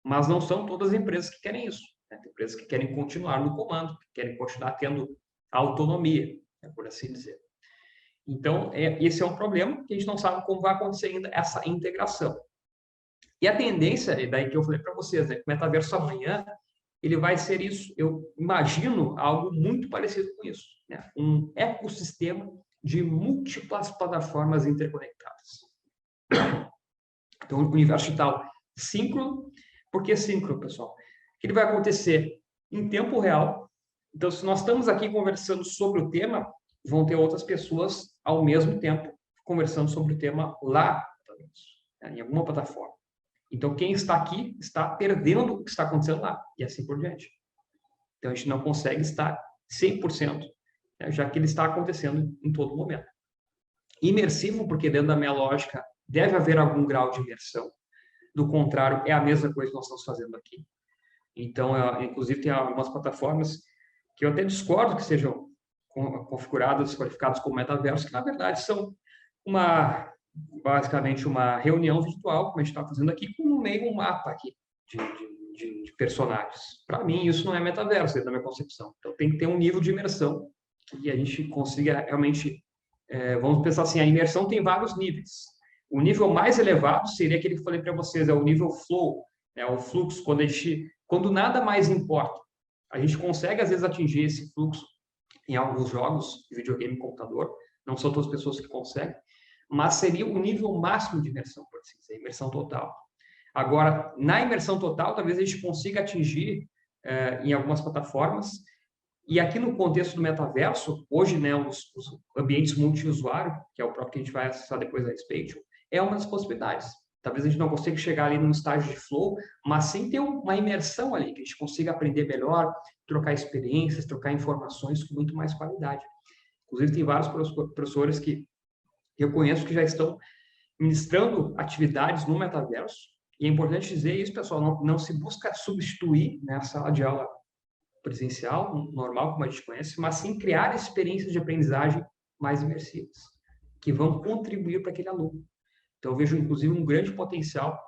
Mas não são todas as empresas que querem isso. Né? Tem empresas que querem continuar no comando, que querem continuar tendo autonomia, né, por assim dizer. Então, esse é um problema que a gente não sabe como vai acontecer ainda essa integração. E a tendência, e daí que eu falei para vocês, né, que o metaverso amanhã ele vai ser isso. Eu imagino algo muito parecido com isso. Né? Um ecossistema de múltiplas plataformas interconectadas. Então, o universo digital síncrono. Por que síncrono, pessoal? O que ele vai acontecer em tempo real. Então, se nós estamos aqui conversando sobre o tema, vão ter outras pessoas ao mesmo tempo conversando sobre o tema lá, em alguma plataforma. Então, quem está aqui está perdendo o que está acontecendo lá, e assim por diante. Então, a gente não consegue estar 100%, né, já que ele está acontecendo em todo momento. Imersivo, porque dentro da minha lógica deve haver algum grau de imersão. Do contrário, é a mesma coisa que nós estamos fazendo aqui. Então, inclusive, tem algumas plataformas que eu até discordo que sejam configuradas, qualificadas como metaverso, que, na verdade, são basicamente uma reunião virtual, como a gente está fazendo aqui, com no meio um mapa aqui de personagens. Para mim, isso não é metaverso, dentro da minha concepção. Então, tem que ter um nível de imersão que a gente consiga realmente... vamos pensar assim, a imersão tem vários níveis. O nível mais elevado seria aquele que eu falei para vocês, é o nível flow, né, o fluxo, quando nada mais importa. A gente consegue, às vezes, atingir esse fluxo em alguns jogos de videogame e computador, não são todas as pessoas que conseguem, mas seria o nível máximo de imersão, por assim dizer, imersão total. Agora, na imersão total, talvez a gente consiga atingir em algumas plataformas, e aqui no contexto do metaverso, hoje, né, os ambientes multiusuário, que é o próprio que a gente vai acessar depois da Spatial, é uma das possibilidades. Talvez a gente não consiga chegar ali num estágio de flow, mas sim ter uma imersão ali, que a gente consiga aprender melhor, trocar experiências, trocar informações com muito mais qualidade. Inclusive, tem vários professores que eu conheço que já estão ministrando atividades no metaverso, e é importante dizer isso, pessoal, não se busca substituir, né, a sala de aula presencial, normal, como a gente conhece, mas sim criar experiências de aprendizagem mais imersivas, que vão contribuir para aquele aluno. Então, eu vejo, inclusive, um grande potencial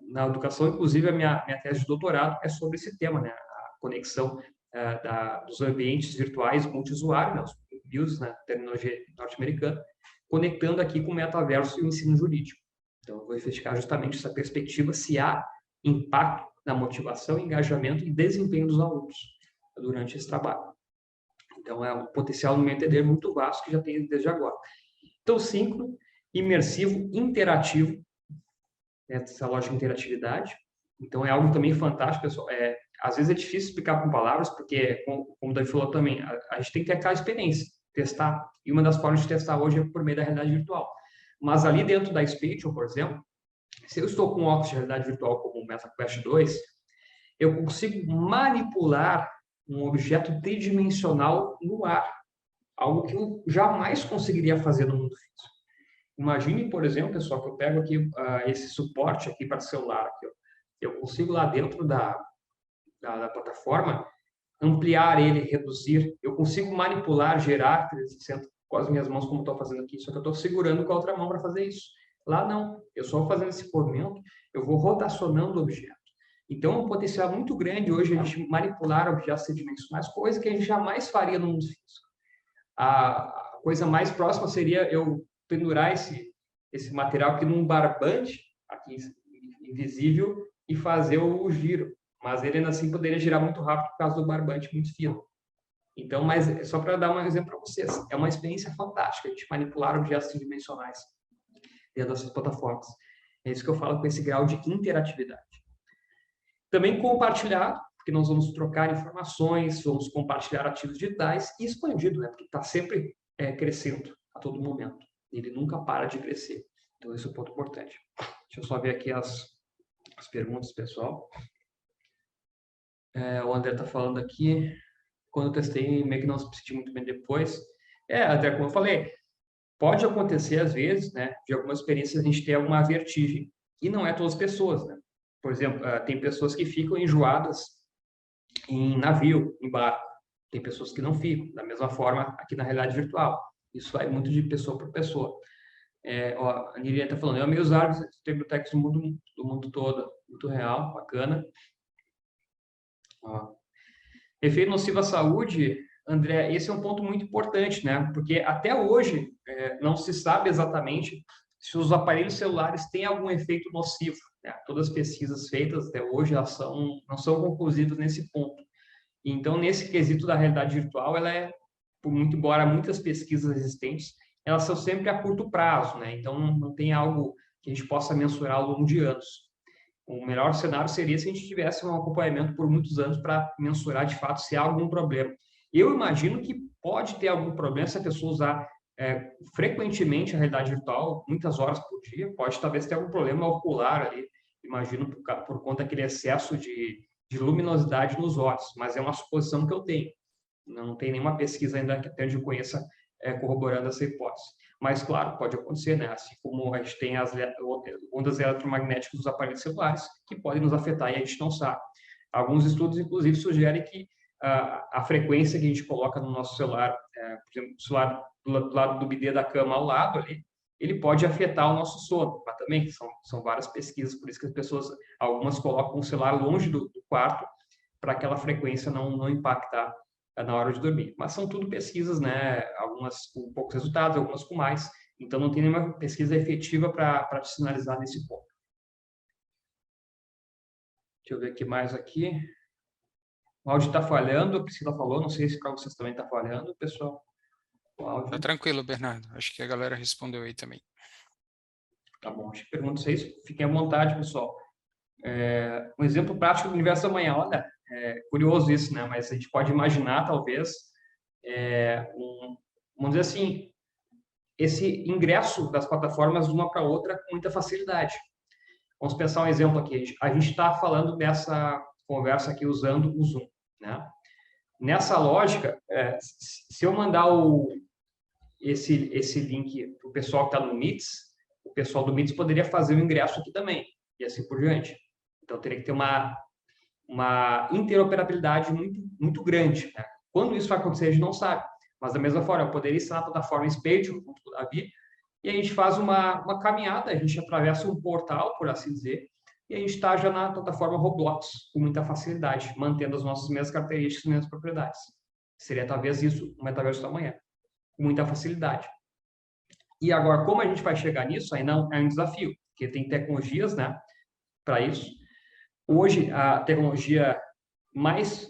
na educação. Inclusive, a minha tese de doutorado é sobre esse tema, né? A conexão dos ambientes virtuais multiusuário, né? Os BIOS, na terminologia norte-americana, conectando aqui com o metaverso e o ensino jurídico. Então, eu vou investigar justamente essa perspectiva, se há impacto na motivação, engajamento e desempenho dos alunos durante esse trabalho. Então, é um potencial, no meu entender, muito vasto que já tem desde agora. Então, síncrono, imersivo, interativo, essa lógica de interatividade. Então, é algo também fantástico, pessoal. Às vezes é difícil explicar com palavras, porque, como o Davi falou também, a gente tem que ter aquela experiência, testar. E uma das formas de testar hoje é por meio da realidade virtual. Mas ali dentro da Spatial, por exemplo, se eu estou com um óculos de realidade virtual como o MetaQuest 2, eu consigo manipular um objeto tridimensional no ar, algo que eu jamais conseguiria fazer no mundo físico. Imagine, por exemplo, pessoal, que eu pego aqui esse suporte aqui para celular, aqui, ó. Eu consigo lá dentro da plataforma ampliar ele, reduzir, eu consigo manipular, gerar 360 com as minhas mãos, como estou fazendo aqui, só que eu estou segurando com a outra mão para fazer isso. Lá não, eu só fazendo esse movimento, eu vou rotacionando o objeto. Então, é um potencial muito grande hoje a gente manipular objetos tridimensionais, coisa que a gente jamais faria no mundo físico. A coisa mais próxima seria eu pendurar esse material aqui num barbante, aqui invisível, e fazer o giro. Mas ele ainda assim poderia girar muito rápido por causa do barbante muito fino. Então, mas só para dar um exemplo para vocês, é uma experiência fantástica a gente manipular objetos tridimensionais dentro dessas plataformas. É isso que eu falo com esse grau de interatividade. Também compartilhar, porque nós vamos trocar informações, vamos compartilhar ativos digitais e expandido, né? Porque está sempre crescendo a todo momento. Ele nunca para de crescer. Então, esse é um ponto importante. Deixa eu só ver aqui as perguntas, pessoal. O André está falando aqui, quando eu testei, meio que não se senti muito bem depois. Até como eu falei, pode acontecer às vezes, né, de algumas experiências a gente ter alguma vertigem, e não é todas as pessoas, né? Por exemplo, tem pessoas que ficam enjoadas em navio, em barco. Tem pessoas que não ficam, da mesma forma aqui na realidade virtual. Isso vai muito de pessoa para pessoa. A Nirian está falando, eu amei os árvores bibliotecas do mundo todo, muito real, bacana. Efeito nocivo à saúde, André, esse é um ponto muito importante, né? Porque até hoje não se sabe exatamente se os aparelhos celulares têm algum efeito nocivo, né? Todas as pesquisas feitas até hoje elas não são conclusivas nesse ponto. Então, nesse quesito da realidade virtual, ela por muito embora muitas pesquisas existentes, elas são sempre a curto prazo, né? Então, não tem algo que a gente possa mensurar ao longo de anos. O melhor cenário seria se a gente tivesse um acompanhamento por muitos anos para mensurar de fato se há algum problema. Eu imagino que pode ter algum problema se a pessoa usar frequentemente a realidade virtual, muitas horas por dia, pode talvez ter algum problema ocular ali, imagino por conta daquele excesso de luminosidade nos olhos, mas é uma suposição que eu tenho. Não tem nenhuma pesquisa ainda que até onde eu conheça corroborando essa hipótese. Mas, claro, pode acontecer, né? Assim como a gente tem as ondas eletromagnéticas dos aparelhos celulares, que podem nos afetar e a gente não sabe. Alguns estudos, inclusive, sugerem que a frequência que a gente coloca no nosso celular, por exemplo, o celular do lado do bidê da cama ao lado ali, ele pode afetar o nosso sono, mas também são várias pesquisas, por isso que as pessoas, algumas colocam o celular longe do quarto, para aquela frequência não impactar na hora de dormir. Mas são tudo pesquisas, né? Algumas com poucos resultados, algumas com mais. Então, não tem nenhuma pesquisa efetiva para te sinalizar nesse ponto. Deixa eu ver aqui mais aqui. O áudio está falhando, a Priscila falou, não sei se para vocês também está falhando, pessoal. Tá tranquilo, Bernardo. Acho que a galera respondeu aí também. Tá bom, acho que pergunta vocês, fiquem à vontade, pessoal. Um exemplo prático do universo da manhã, olha, curioso isso, né? Mas a gente pode imaginar, talvez, vamos dizer assim, esse ingresso das plataformas de uma para outra com muita facilidade. Vamos pensar um exemplo aqui. A gente está falando dessa conversa aqui usando o Zoom, né? Nessa lógica, se eu mandar esse link para o pessoal que está no Meets, o pessoal do Meets poderia fazer o ingresso aqui também, e assim por diante. Então, teria que ter uma interoperabilidade muito, muito grande, né? Quando isso vai acontecer, a gente não sabe. Mas, da mesma forma, eu poderia estar na plataforma Spatial, junto com o Davi, e a gente faz uma caminhada, a gente atravessa um portal, por assim dizer, e a gente está já na plataforma Roblox, com muita facilidade, mantendo as nossas mesmas características, as mesmas propriedades. Seria talvez isso, o metaverso da manhã, com muita facilidade. E agora, como a gente vai chegar nisso, aí não é um desafio, porque tem tecnologias, né, para isso. Hoje, a tecnologia mais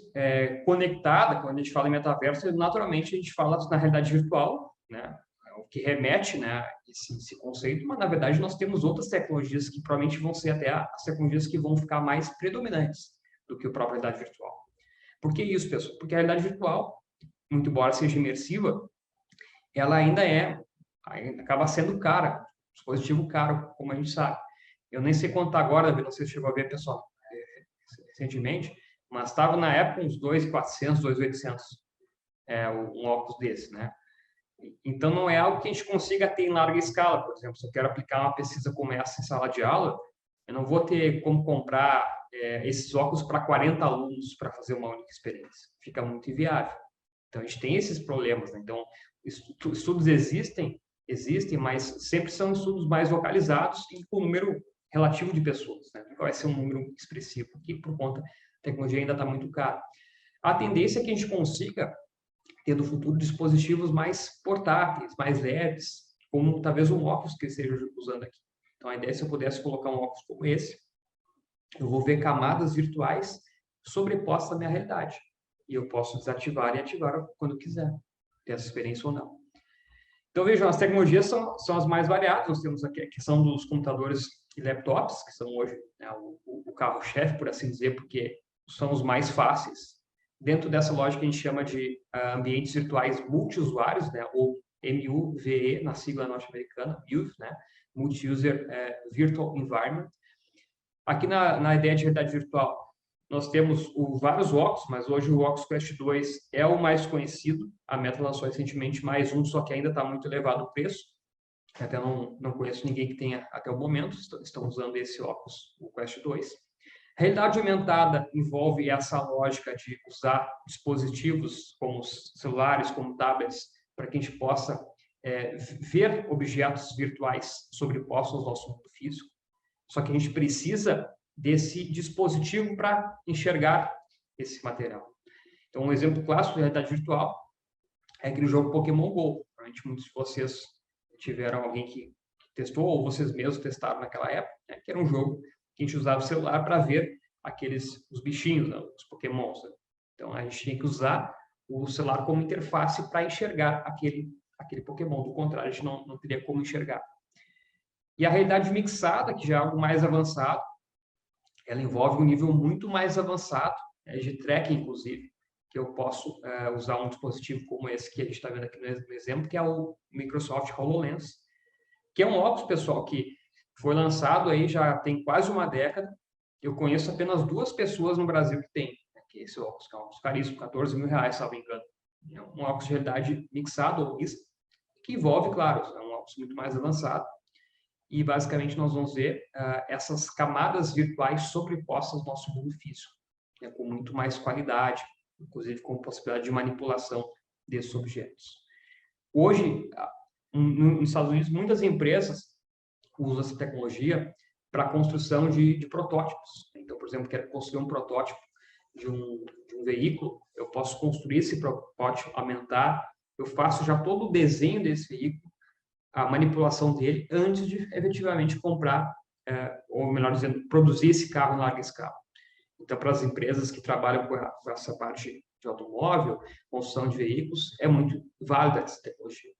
conectada, quando a gente fala em metaverso, naturalmente a gente fala na realidade virtual, né, o que remete, né, esse conceito, mas na verdade nós temos outras tecnologias que provavelmente vão ser até as tecnologias que vão ficar mais predominantes do que a própria realidade virtual. Por que isso, pessoal? Porque a realidade virtual, muito embora seja imersiva, ela ainda acaba sendo cara, dispositivo caro, como a gente sabe. Eu nem sei quanto tá agora, não sei se chegou a ver, pessoal, recentemente, mas estava na época uns 2.400, 2.800, um óculos desse, né? Então, não é algo que a gente consiga ter em larga escala. Por exemplo, se eu quero aplicar uma pesquisa como essa em sala de aula, eu não vou ter como comprar esses óculos para 40 alunos para fazer uma única experiência. Fica muito inviável. Então, a gente tem esses problemas, né? Então, estudos existem, mas sempre são estudos mais localizados e com número relativo de pessoas, né? Não vai ser um número expressivo, aqui por conta da tecnologia ainda está muito cara. A tendência é que a gente consiga ter no futuro dispositivos mais portáteis, mais leves, como talvez um óculos que eu esteja usando aqui. Então, a ideia é se eu pudesse colocar um óculos como esse, eu vou ver camadas virtuais sobrepostas à minha realidade. E eu posso desativar e ativar quando eu quiser, ter essa experiência ou não. Então, vejam, as tecnologias são as mais variadas. Nós temos aqui a questão dos computadores e laptops, que são hoje, né, o carro-chefe, por assim dizer, porque são os mais fáceis. Dentro dessa lógica, a gente chama de ambientes virtuais multiusuários, né, ou MUVE, na sigla norte-americana, MUVE, né, Multi-User Virtual Environment. Aqui na ideia de realidade virtual, nós temos vários óculos, mas hoje o Oculus Quest 2 é o mais conhecido. A Meta lançou recentemente mais um, só que ainda está muito elevado o preço. Até não conheço ninguém que tenha até o momento, estão usando esse óculos, o Quest 2. Realidade aumentada envolve essa lógica de usar dispositivos como celulares, como tablets, para que a gente possa ver objetos virtuais sobrepostos ao nosso mundo físico. Só que a gente precisa desse dispositivo para enxergar esse material. Então, um exemplo clássico de realidade virtual é aquele jogo Pokémon GO. Provavelmente muitos de vocês tiveram alguém que testou, ou vocês mesmos testaram naquela época, né, que era um jogo que a gente usava o celular para ver os bichinhos, né, os Pokémons. Né? Então, a gente tinha que usar o celular como interface para enxergar aquele Pokémon. Do contrário, a gente não teria como enxergar. E a realidade mixada, que já é algo mais avançado, ela envolve um nível muito mais avançado, de tracking, inclusive, que eu posso usar um dispositivo como esse que a gente está vendo aqui no exemplo, que é o Microsoft HoloLens, que é um óculos, pessoal, que foi lançado aí já tem quase uma década. Eu conheço apenas 2 pessoas no Brasil que tem, né, que é esse óculos, que é um óculos caríssimo, R$14 mil, se não me engano. É um óculos de realidade mixado, ou mista, que envolve, claro, é um óculos muito mais avançado. E, basicamente, nós vamos ver essas camadas virtuais sobrepostas ao nosso mundo físico, né, com muito mais qualidade, inclusive com possibilidade de manipulação desses objetos. Hoje, nos Estados Unidos, muitas empresas usam essa tecnologia para a construção de protótipos. Então, por exemplo, quero construir um protótipo de um veículo, eu posso construir esse protótipo, aumentar, eu faço já todo o desenho desse veículo, a manipulação dele antes de efetivamente comprar, ou melhor dizendo, produzir esse carro em larga escala. Então, para as empresas que trabalham com essa parte de automóvel, construção de veículos, é muito válida essa tecnologia.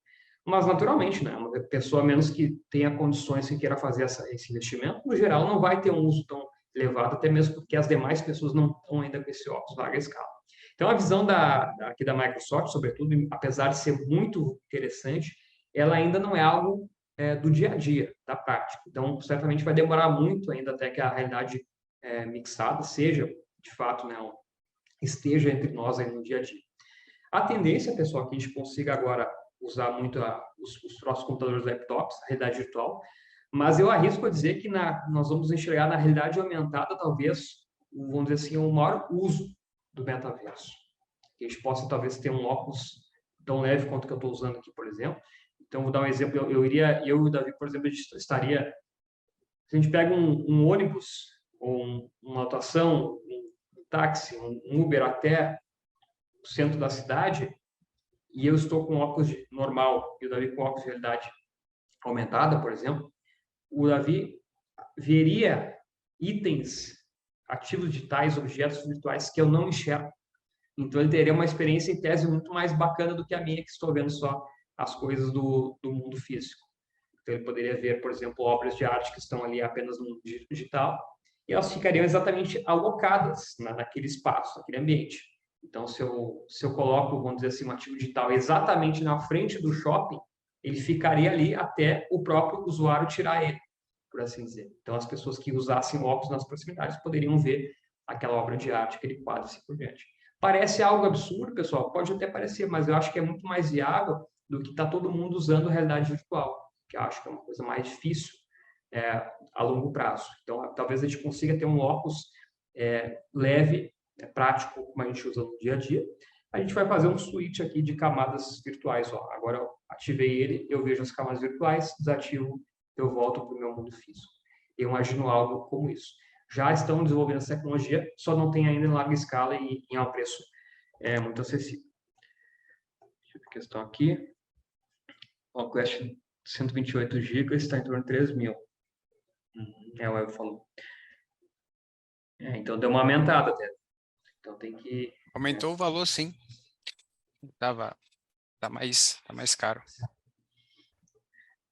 Mas, naturalmente, né, uma pessoa menos que tenha condições que queira fazer esse investimento, no geral, não vai ter um uso tão elevado, até mesmo porque as demais pessoas não estão ainda com esse óculos em larga escala. Então, a visão aqui da Microsoft, sobretudo, apesar de ser muito interessante, ela ainda não é algo do dia a dia, da prática. Então, certamente vai demorar muito ainda até que a realidade mixada seja, de fato, né, esteja entre nós aí no dia a dia. A tendência, pessoal, é que a gente consiga agora usar muito os nossos computadores laptops, a realidade virtual, mas eu arrisco a dizer que nós vamos enxergar na realidade aumentada, talvez, vamos dizer assim, um maior uso do metaverso. Que a gente possa, talvez, ter um óculos tão leve quanto que eu estou usando aqui, por exemplo. Então, vou dar um exemplo. Eu e o Davi, por exemplo, a gente estaria... Se a gente pega um ônibus, ou uma lotação, um táxi, um Uber até o centro da cidade, e eu estou com óculos normal e o Davi com óculos de realidade aumentada, por exemplo, o Davi veria itens, ativos digitais, objetos virtuais que eu não enxergo. Então, ele teria uma experiência, em tese, muito mais bacana do que a minha, que estou vendo só as coisas do mundo físico. Então, ele poderia ver, por exemplo, obras de arte que estão ali apenas no digital, e elas ficariam exatamente alocadas naquele espaço, naquele ambiente. Então, se eu coloco, vamos dizer assim, um ativo digital exatamente na frente do shopping, ele ficaria ali até o próprio usuário tirar ele, por assim dizer. Então, as pessoas que usassem óculos nas proximidades poderiam ver aquela obra de arte, aquele quadro, assim por diante. Parece algo absurdo, pessoal? Pode até parecer, mas eu acho que é muito mais viável do que está todo mundo usando realidade virtual, que eu acho que é uma coisa mais difícil a longo prazo. Então, talvez a gente consiga ter um óculos leve, prático, como a gente usa no dia a dia. A gente vai fazer um switch aqui de camadas virtuais. Ó. Agora, eu ativei ele, eu vejo as camadas virtuais, desativo, eu volto para o meu mundo físico. Eu imagino algo como isso. Já estão desenvolvendo essa tecnologia, só não tem ainda em larga escala e em um preço muito acessível. Deixa eu ver a questão aqui. O Quest 128 GB está em torno de 3 mil. O Web falou. Então, deu uma aumentada até. Então, tem que... Aumentou o valor, sim. Tá mais caro.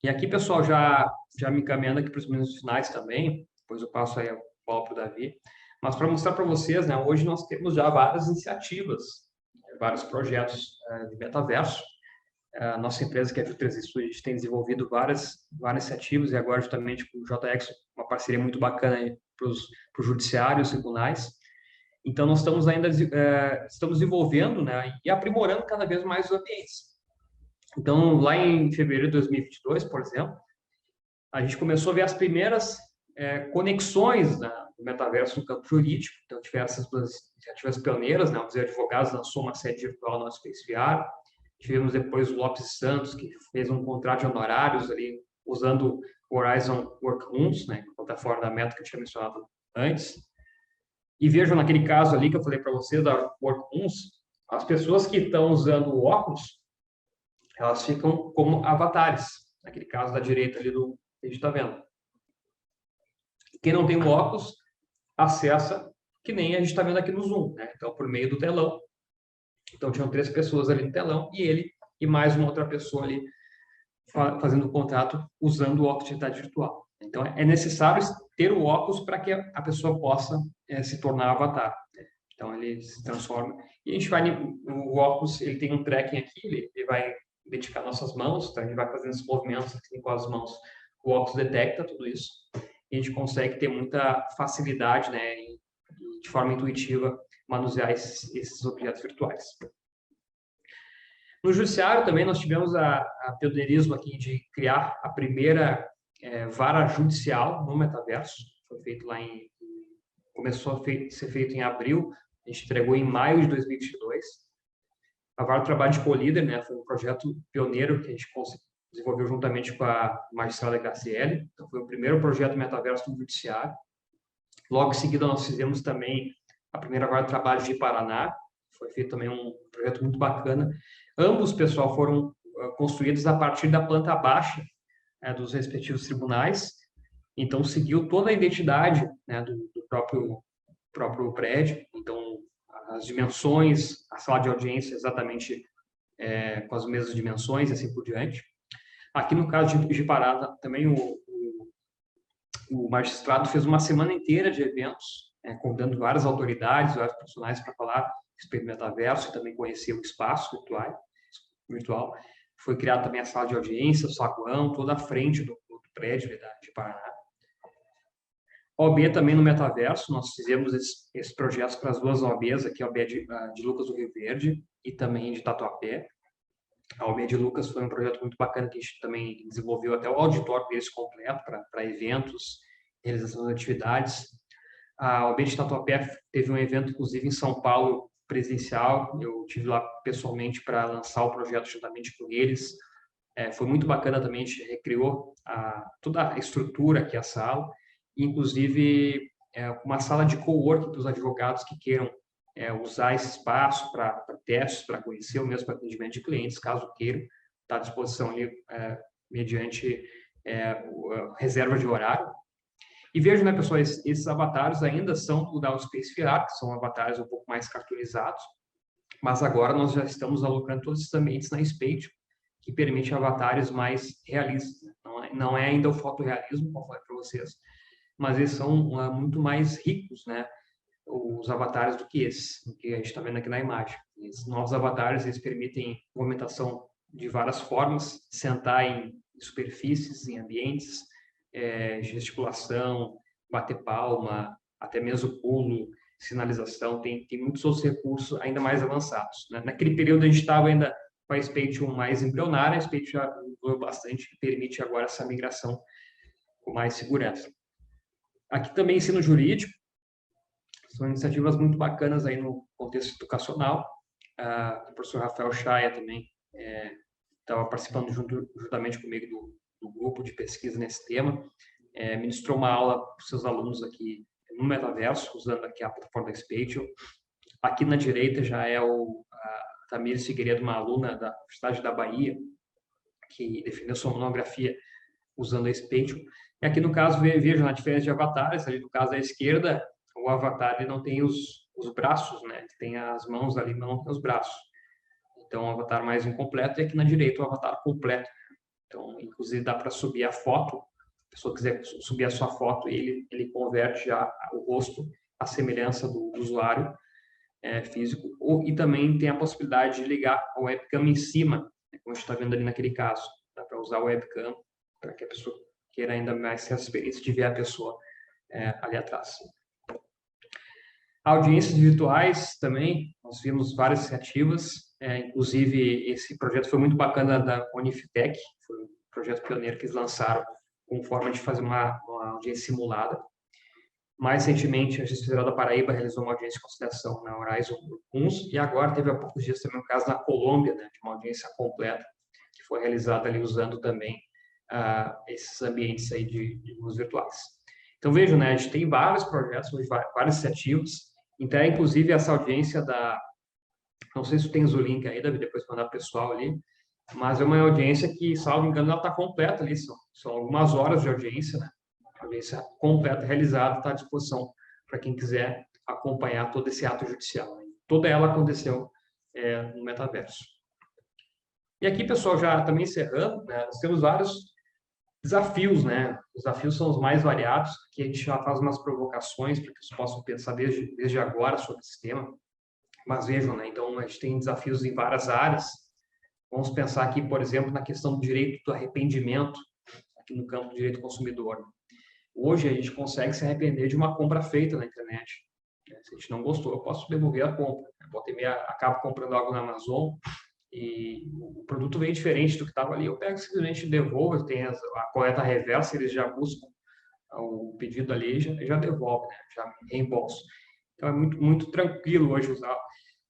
E aqui, pessoal, já me encaminhando aqui para os minutos finais também, depois eu passo aí a bola para o Davi. Mas para mostrar para vocês, né, hoje nós temos já várias iniciativas, vários projetos de metaverso. A nossa empresa, que é a Filters Studio, a gente tem desenvolvido várias iniciativas, e agora justamente com o JX, uma parceria muito bacana para os judiciários, tribunais. Então, nós estamos desenvolvendo, né, e aprimorando cada vez mais os ambientes. Então, lá em fevereiro de 2022, por exemplo, a gente começou a ver as primeiras conexões do metaverso no campo jurídico. Então, diversas iniciativas pioneiras, né? O Museu de Advogados lançou uma sede virtual no Space VR. Tivemos depois o Lopes Santos, que fez um contrato de honorários ali, usando o Horizon Workrooms, né? A plataforma da Meta que eu tinha mencionado antes. E vejam, naquele caso ali que eu falei para vocês, da Workrooms, as pessoas que estão usando o óculos, elas ficam como avatares. Naquele caso da direita ali do que a gente está vendo. Quem não tem o óculos, acessa, que nem a gente está vendo aqui no Zoom, né? Então, por meio do telão. Então, tinham 3 pessoas ali no telão, e ele e mais uma outra pessoa ali fazendo o contrato usando o óculos de realidade virtual. Então, é necessário ter o óculos para que a pessoa possa se tornar avatar. Então, ele se transforma. E a gente vai, o óculos, ele tem um tracking aqui, ele vai identificar nossas mãos, então a gente vai fazendo esses movimentos assim, com as mãos. O óculos detecta tudo isso. E a gente consegue ter muita facilidade, né, de forma intuitiva, manusear esses objetos virtuais. No judiciário também nós tivemos a pioneirismo aqui de criar a primeira vara judicial no metaverso. Foi feito lá começou a ser feito em abril, a gente entregou em maio de 2022. A vara do trabalho de co-líder, né, foi um projeto pioneiro que a gente desenvolveu juntamente com a magistrada Graciele. Então, foi o primeiro projeto metaverso no judiciário. Logo em seguida, nós fizemos também a primeira vara do trabalho de Paraná. Foi feito também um projeto muito bacana. Ambos, pessoal, foram construídos a partir da planta baixa dos respectivos tribunais. Então, seguiu toda a identidade, né, do próprio prédio. Então, as dimensões, a sala de audiência exatamente com as mesmas dimensões e assim por diante. Aqui no caso de Parada, também o magistrado fez uma semana inteira de eventos, convidando várias autoridades, vários profissionais para falar a respeito do metaverso e também conhecer o espaço virtual. Foi criada também a sala de audiência, o saguão, toda a frente do prédio de Paraná. OAB também no metaverso, nós fizemos esses projetos para as duas OABs, aqui a OAB de Lucas do Rio Verde e também de Tatuapé. A OAB de Lucas foi um projeto muito bacana que a gente também desenvolveu até o auditório deles completo para eventos, realização de atividades. A OAB de Tatuapé teve um evento, inclusive, em São Paulo, presencial. Eu tive lá pessoalmente para lançar o projeto juntamente com eles. Foi muito bacana também, a gente recriou toda a estrutura aqui, a sala, inclusive uma sala de coworking para os advogados que queiram usar esse espaço para testes, para conhecer, ou mesmo para atendimento de clientes, caso queiram, está à disposição ali mediante reserva de horário. E vejo, né, pessoal, esses avatares ainda são do DAO Space VR, que são avatares um pouco mais cartoonizados, mas agora nós já estamos alocando todos esses ambientes na Spatial, que permite avatares mais realistas. Não é ainda o fotorrealismo, como eu falei para vocês, mas eles são muito mais ricos, né, os avatares do que esses, do que a gente está vendo aqui na imagem. Esses novos avatares, eles permitem movimentação de várias formas, sentar em superfícies, em ambientes, gesticulação, bater palma, até mesmo pulo, sinalização, tem muitos outros recursos ainda mais avançados, né? Naquele período a gente estava ainda com a Spatial mais embrionária, a Spatial já evoluiu bastante, que permite agora essa migração com mais segurança. Aqui também ensino jurídico, são iniciativas muito bacanas aí no contexto educacional. O professor Rafael Chaia também estava participando juntamente comigo do grupo de pesquisa nesse tema. Ministrou uma aula para os seus alunos aqui no metaverso, usando aqui a plataforma da Spatial. Aqui na direita já é a Tamires Figueiredo, uma aluna da Universidade da Bahia, que defendeu sua monografia usando a Spatial. E aqui no caso, vejo na diferença de avatares, ali no caso da esquerda, o avatar ele não tem os braços, né? Ele tem as mãos ali, mas não tem os braços. Então, o avatar mais incompleto, e aqui na direita o avatar completo. Então, inclusive, dá para subir a foto. Se a pessoa quiser subir a sua foto, ele converte já o rosto à semelhança do usuário físico. E também tem a possibilidade de ligar a webcam em cima, né, como a gente está vendo ali naquele caso. Dá para usar a webcam para que a pessoa queira ainda mais ter a experiência de ver a pessoa ali atrás. Audiências virtuais também, nós vimos várias iniciativas, inclusive esse projeto foi muito bacana da Unifitec, foi um projeto pioneiro que eles lançaram com forma de fazer uma audiência simulada. Mais recentemente, a Justiça Federal da Paraíba realizou uma audiência de conciliação na Horizon Uns, e agora teve há poucos dias também um caso na Colômbia, né, de uma audiência completa, que foi realizada ali usando também esses ambientes aí de luz virtuais. Então, vejam, né, a gente tem vários projetos, várias iniciativas. Então, inclusive, essa audiência não sei se tu tens o link aí, Davi, depois mandar para o pessoal ali, mas é uma audiência que, salvo engano, ela está completa ali, são algumas horas de audiência, né? Audiência completa, realizada, está à disposição para quem quiser acompanhar todo esse ato judicial, né? Toda ela aconteceu no metaverso. E aqui, pessoal, já também encerrando, né, nós temos vários desafios, né? Os desafios são os mais variados, que a gente já faz umas provocações para que vocês possam pensar desde agora sobre esse tema. Mas vejam, né? Então, a gente tem desafios em várias áreas. Vamos pensar aqui, por exemplo, na questão do direito do arrependimento, aqui no campo do direito do consumidor. Hoje, a gente consegue se arrepender de uma compra feita na internet. Se a gente não gostou, eu posso devolver a compra. Acabo comprando algo na Amazon e o produto vem diferente do que estava ali, eu pego simplesmente devolvo, tem a coleta reversa, eles já buscam o pedido ali e já devolve, né? Já reembolso. Então, é muito, muito tranquilo hoje usar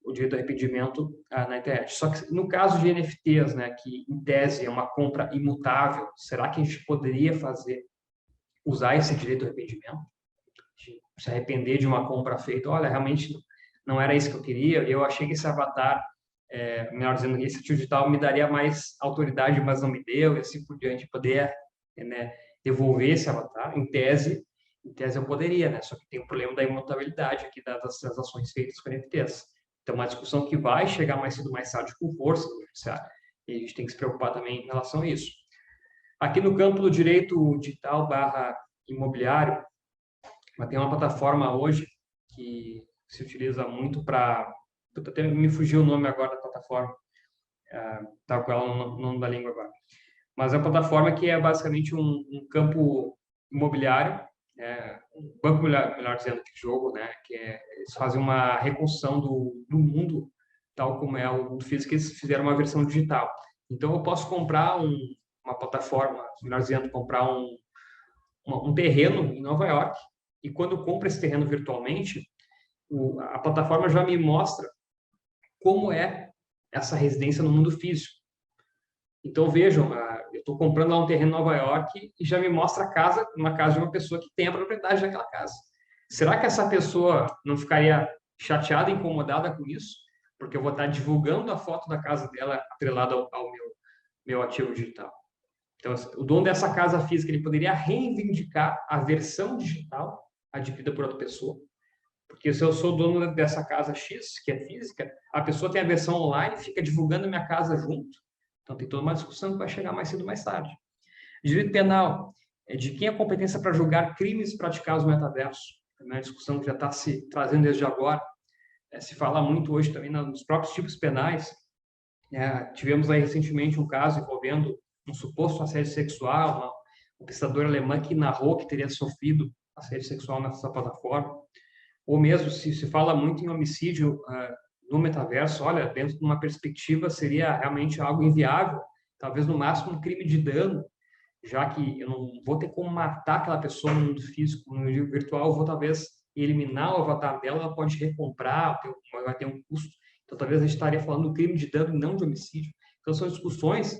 o direito de arrependimento na internet. Só que no caso de NFTs, né, que em tese é uma compra imutável, será que a gente poderia usar esse direito de arrependimento? De se arrepender de uma compra feita, olha, realmente não era isso que eu queria, eu achei que esse avatar, melhor dizendo, esse digital me daria mais autoridade, mas não me deu, e assim por diante, poder, né, devolver esse avatar. Em tese eu poderia, né? Só que tem o problema da imutabilidade aqui das transações feitas com NFTs. Então, uma discussão que vai chegar mais cedo ou mais tarde com força no judiciário. E a gente tem que se preocupar também em relação a isso. Aqui no campo do direito digital / imobiliário, tem uma plataforma hoje que se utiliza muito para... Até me fugiu o nome agora da plataforma. Tá com ela no nome da língua agora. Mas é uma plataforma que é basicamente um campo imobiliário, um banco melhor dizendo que jogo, né? Eles fazem uma reconstrução do mundo tal como é o mundo físico, eles fizeram uma versão digital. Então eu posso comprar uma plataforma, melhor dizendo, comprar um terreno em Nova York, e quando eu compro esse terreno virtualmente, a plataforma já me mostra como é essa residência no mundo físico. Então, vejam, eu estou comprando lá um terreno em Nova York e já me mostra a casa, uma casa de uma pessoa que tem a propriedade daquela casa. Será que essa pessoa não ficaria chateada, incomodada com isso? Porque eu vou estar divulgando a foto da casa dela atrelada ao meu ativo digital. Então, o dono dessa casa física, ele poderia reivindicar a versão digital adquirida por outra pessoa. Porque se eu sou dono dessa casa X, que é física, a pessoa tem a versão online, fica divulgando a minha casa junto. Então, tem toda uma discussão que vai chegar mais cedo ou mais tarde. Direito penal é de quem é a competência para julgar crimes praticados no metaverso. É uma discussão que já está se trazendo desde agora. Se fala muito hoje também nos próprios tipos penais. Tivemos aí recentemente um caso envolvendo um suposto assédio sexual, uma pesquisadora alemã que narrou que teria sofrido assédio sexual nessa plataforma. Ou mesmo se fala muito em homicídio no metaverso, olha, dentro de uma perspectiva seria realmente algo inviável, talvez no máximo um crime de dano, já que eu não vou ter como matar aquela pessoa no mundo físico, no mundo virtual, eu vou talvez eliminar o avatar dela, ela pode recomprar, vai ter um custo. Então talvez a gente estaria falando do crime de dano e não de homicídio. Então são discussões,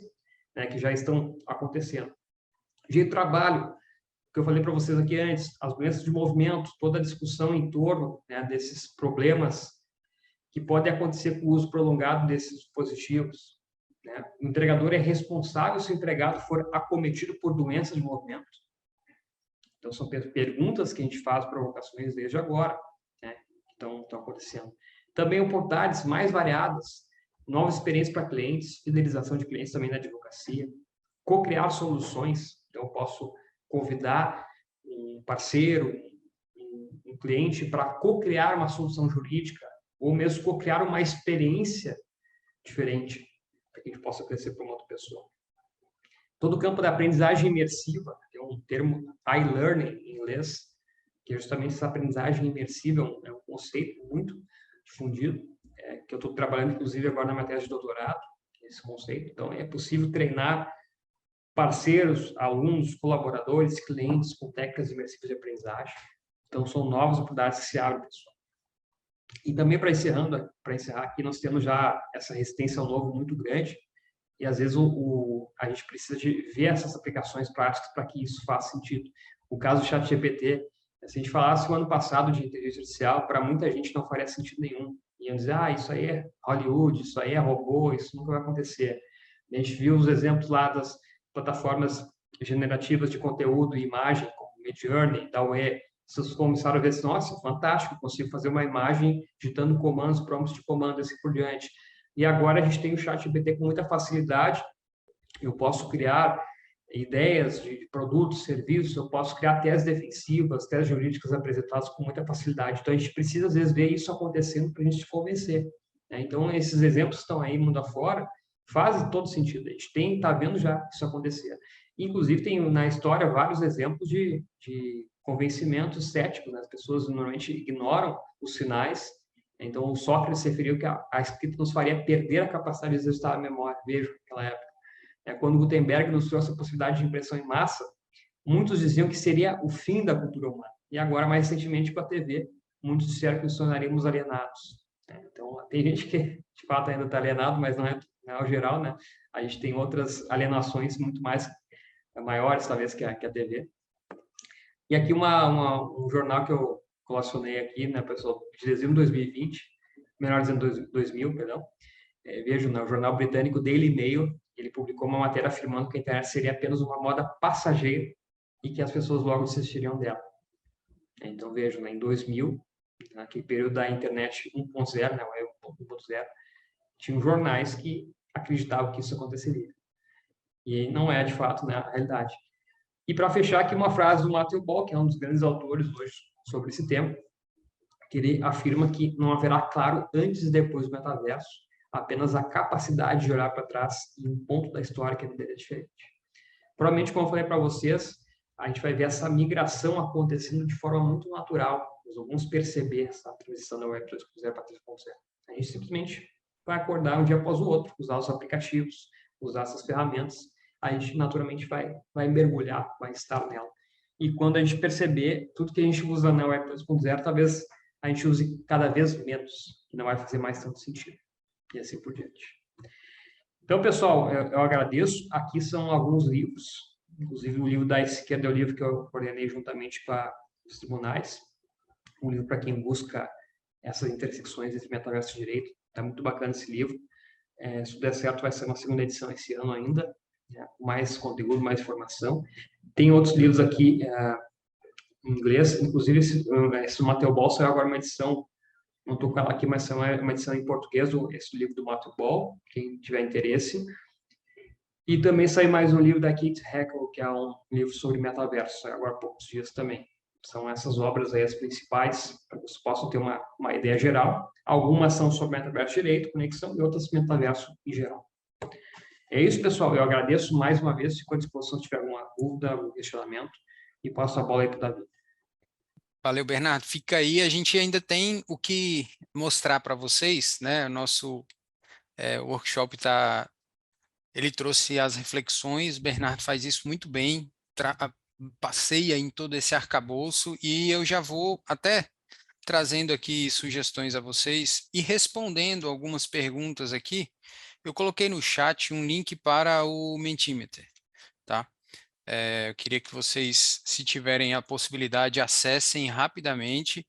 né, que já estão acontecendo. Direito do trabalho, que eu falei para vocês aqui antes, as doenças de movimento, toda a discussão em torno, né, desses problemas que podem acontecer com o uso prolongado desses dispositivos. Né? O entregador é responsável se o empregado for acometido por doenças de movimento. Então, são perguntas que a gente faz, provocações desde agora, né, que estão acontecendo. Também oportunidades mais variadas, novas experiências para clientes, fidelização de clientes também na advocacia, co-criar soluções. Então, eu posso convidar um parceiro, um cliente para co-criar uma solução jurídica, ou mesmo co-criar uma experiência diferente, para que a gente possa crescer para uma outra pessoa. Todo o campo da aprendizagem imersiva, que é um termo iLearning em inglês, que é justamente essa aprendizagem imersiva, é um conceito muito difundido, que eu estou trabalhando, inclusive, agora na minha tese de doutorado, esse conceito. Então, é possível treinar parceiros, alunos, colaboradores, clientes com técnicas imersivas de aprendizagem. Então, são novas oportunidades que se abrem, pessoal. E também, para encerrar aqui, nós temos já essa resistência ao novo muito grande, e às vezes a gente precisa de ver essas aplicações práticas para que isso faça sentido. O caso do ChatGPT, se a gente falasse o ano passado de inteligência artificial, para muita gente não faria sentido nenhum. Iam dizer, isso aí é Hollywood, isso aí é robô, isso nunca vai acontecer. A gente viu os exemplos lá das plataformas generativas de conteúdo e imagem, como Midjourney, Dall-E. Vocês começaram a ver assim, nossa, fantástico, consigo fazer uma imagem digitando comandos, prompts de comando, assim por diante. E agora a gente tem o ChatGPT com muita facilidade. Eu posso criar ideias de produtos, serviços, eu posso criar teses defensivas, teses jurídicas apresentadas com muita facilidade. Então, a gente precisa, às vezes, ver isso acontecendo para a gente se convencer. Né? Então, esses exemplos estão aí, mundo afora, fazem todo sentido. A gente está vendo já isso acontecer. Inclusive, tem na história vários exemplos de convencimentos céticos. Né? As pessoas normalmente ignoram os sinais. Então, o Sócrates se referiu que a escrita nos faria perder a capacidade de exercitar a memória. Veja, naquela época. Quando Gutenberg nos trouxe a possibilidade de impressão em massa, muitos diziam que seria o fim da cultura humana. E agora, mais recentemente, com a TV, muitos disseram que nos tornaríamos alienados. Então, tem gente que, de fato, ainda está alienado, mas não é o geral, né? A gente tem outras alienações muito mais maiores, talvez, que a TV. E aqui um jornal que eu colacionei aqui, né, pessoal, de dezembro de 2020, melhor dizendo 2000, perdão. Vejo, no jornal britânico Daily Mail, ele publicou uma matéria afirmando que a internet seria apenas uma moda passageira e que as pessoas logo desistiriam dela. Então, vejo, né, em 2000, naquele período da internet 1.0, né, 1.0, tinham jornais que acreditavam que isso aconteceria. E não é, de fato, né, a realidade. E, para fechar aqui, uma frase do Matthew Ball, que é um dos grandes autores hoje sobre esse tema, que ele afirma que não haverá claro antes e depois do metaverso, apenas a capacidade de olhar para trás e um ponto da história que a vida é diferente. Provavelmente, como eu falei para vocês, a gente vai ver essa migração acontecendo de forma muito natural. Nós vamos perceber essa transição da Web 2.0 para 3.0. A gente simplesmente vai acordar um dia após o outro, usar os aplicativos, usar essas ferramentas, a gente naturalmente vai mergulhar, vai estar nela. E quando a gente perceber, tudo que a gente usa na Web 2.0, talvez a gente use cada vez menos, que não vai fazer mais tanto sentido. E assim por diante. Então, pessoal, eu agradeço. Aqui são alguns livros, inclusive o livro da esquerda é o livro que eu coordenei juntamente com os tribunais. Um livro para quem busca essas intersecções entre metaverso e direito. Está muito bacana esse livro. Se der certo, vai ser uma segunda edição esse ano ainda, né, com mais conteúdo, mais informação. Tem outros livros aqui em inglês, inclusive esse do Mateo Ball saiu agora uma edição, não estou com ela aqui, mas é uma edição em português, esse livro do Mateo Ball, quem tiver interesse. E também saiu mais um livro da Kate Hackle, que é um livro sobre metaverso, saiu agora há poucos dias também. São essas obras aí as principais, para que vocês possam ter uma ideia geral. Algumas são sobre metaverso direito, conexão, e outras metaverso em geral. É isso, pessoal. Eu agradeço mais uma vez. Fico à disposição se tiver alguma dúvida, algum questionamento. E passo a bola aí para o Davi. Valeu, Bernardo. Fica aí, a gente ainda tem o que mostrar para vocês, né? O nosso workshop ele trouxe as reflexões, Bernardo faz isso muito bem, passeia em todo esse arcabouço e eu já vou até trazendo aqui sugestões a vocês e respondendo algumas perguntas aqui. Eu coloquei no chat um link para o Mentimeter, tá? Eu queria que vocês, se tiverem a possibilidade, acessem rapidamente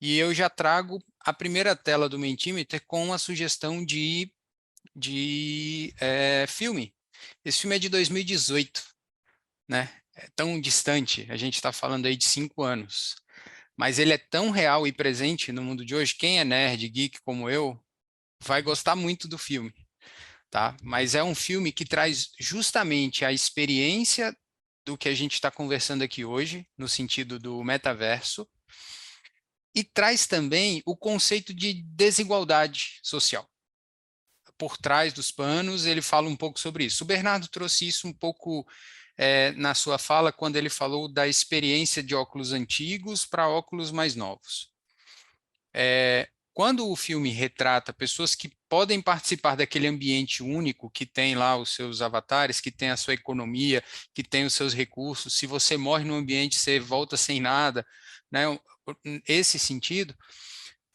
e eu já trago a primeira tela do Mentimeter com a sugestão de filme. Esse filme é de 2018, né? É tão distante, a gente está falando aí de 5 anos. Mas ele é tão real e presente no mundo de hoje, quem é nerd, geek como eu, vai gostar muito do filme, tá? Mas é um filme que traz justamente a experiência do que a gente está conversando aqui hoje, no sentido do metaverso, e traz também o conceito de desigualdade social. Por trás dos panos, ele fala um pouco sobre isso. O Bernardo trouxe isso um pouco na sua fala, quando ele falou da experiência de óculos antigos para óculos mais novos. Quando o filme retrata pessoas que podem participar daquele ambiente único, que tem lá os seus avatares, que tem a sua economia, que tem os seus recursos, se você morre no ambiente, você volta sem nada, né? Esse sentido,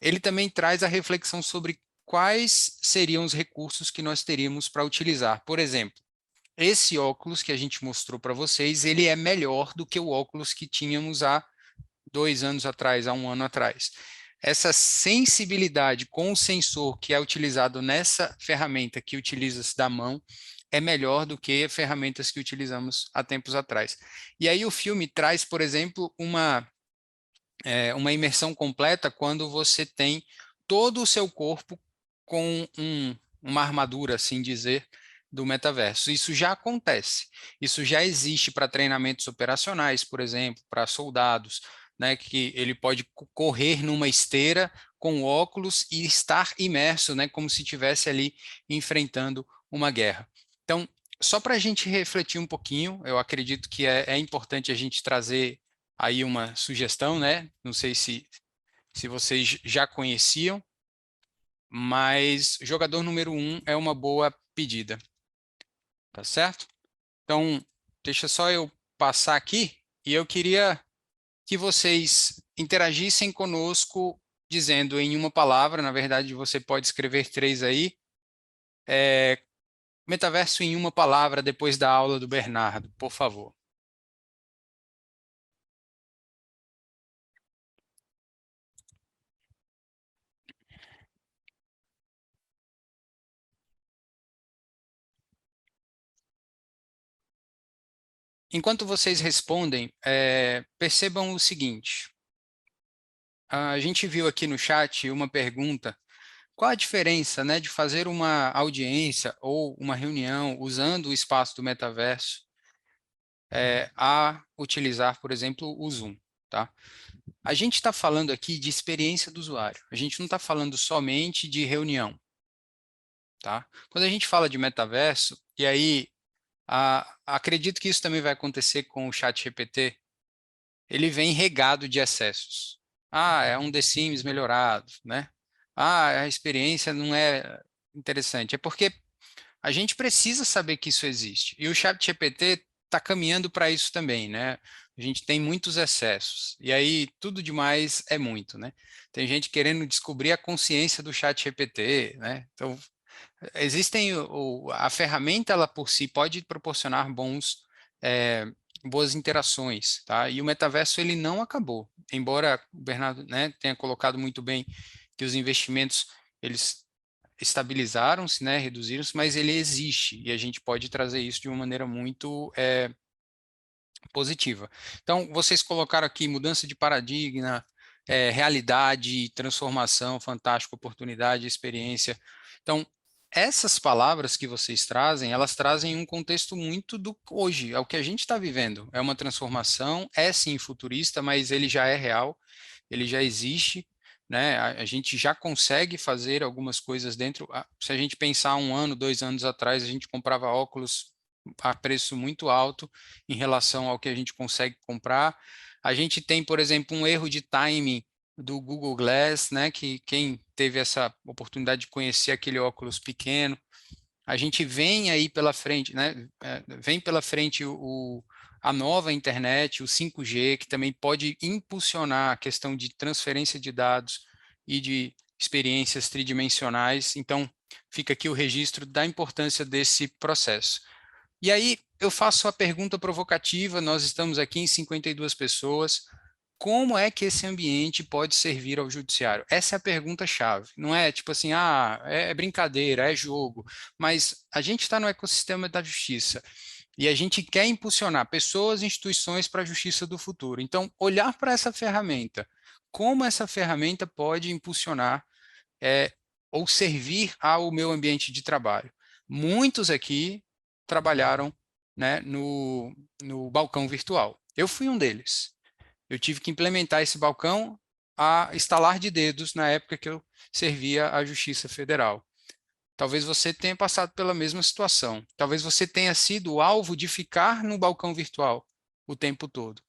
ele também traz a reflexão sobre quais seriam os recursos que nós teríamos para utilizar. Por exemplo, esse óculos que a gente mostrou para vocês, ele é melhor do que o óculos que tínhamos há 2 anos atrás, há 1 ano atrás. Essa sensibilidade com o sensor que é utilizado nessa ferramenta que utiliza-se da mão é melhor do que ferramentas que utilizamos há tempos atrás. E aí o filme traz, por exemplo, uma imersão completa quando você tem todo o seu corpo com uma armadura, assim dizer, do metaverso. Isso já acontece. Isso já existe para treinamentos operacionais, por exemplo, para soldados, né, que ele pode correr numa esteira com óculos e estar imerso, né, como se estivesse ali enfrentando uma guerra. Então, só para a gente refletir um pouquinho, eu acredito que é importante a gente trazer aí uma sugestão, né? Não sei se vocês já conheciam, mas jogador número 1 é uma boa pedida, tá certo? Então, deixa só eu passar aqui e eu queria que vocês interagissem conosco dizendo em uma palavra, na verdade você pode escrever 3 aí, metaverso em uma palavra depois da aula do Bernardo, por favor. Enquanto vocês respondem, percebam o seguinte. A gente viu aqui no chat uma pergunta: qual a diferença, né, de fazer uma audiência ou uma reunião usando o espaço do metaverso a utilizar, por exemplo, o Zoom, tá? A gente está falando aqui de experiência do usuário. A gente não está falando somente de reunião. tá? Quando a gente fala de metaverso, e aí acredito que isso também vai acontecer com o ChatGPT, ele vem regado de excessos. Ah, é um The Sims melhorado, né? Ah, a experiência não é interessante. É porque a gente precisa saber que isso existe. E o ChatGPT está caminhando para isso também, né? A gente tem muitos excessos. E aí, tudo demais é muito, né? Tem gente querendo descobrir a consciência do ChatGPT, né? Então, existem a ferramenta, ela por si pode proporcionar é, boas interações, tá? E o metaverso ele não acabou, embora o Bernardo, né, tenha colocado muito bem que os investimentos eles estabilizaram-se, né, reduziram-se, mas ele existe e a gente pode trazer isso de uma maneira muito positiva. Então, vocês colocaram aqui mudança de paradigma, realidade, transformação, fantástica, oportunidade, experiência. Então, essas palavras que vocês trazem, elas trazem um contexto muito do hoje, é o que a gente está vivendo. É uma transformação, é sim futurista, mas ele já é real, ele já existe, né? A gente já consegue fazer algumas coisas dentro. Se a gente pensar 1 ano, 2 anos atrás, a gente comprava óculos a preço muito alto em relação ao que a gente consegue comprar. A gente tem, por exemplo, um erro de timing do Google Glass, né, que quem teve essa oportunidade de conhecer aquele óculos pequeno, a gente vem aí pela frente, né, vem pela frente a nova internet, o 5G, que também pode impulsionar a questão de transferência de dados e de experiências tridimensionais. Então, fica aqui o registro da importância desse processo. E aí eu faço a pergunta provocativa, nós estamos aqui em 52 pessoas, como é que esse ambiente pode servir ao judiciário? Essa é a pergunta-chave. Não é tipo assim, é brincadeira, é jogo, mas a gente está no ecossistema da justiça e a gente quer impulsionar pessoas e instituições para a justiça do futuro. Então, olhar para essa ferramenta, como essa ferramenta pode impulsionar é, ou servir ao meu ambiente de trabalho. Muitos aqui trabalharam, né, no balcão virtual. Eu fui um deles. Eu tive que implementar esse balcão a estalar de dedos na época que eu servia à Justiça Federal. Talvez você tenha passado pela mesma situação. Talvez você tenha sido o alvo de ficar no balcão virtual o tempo todo,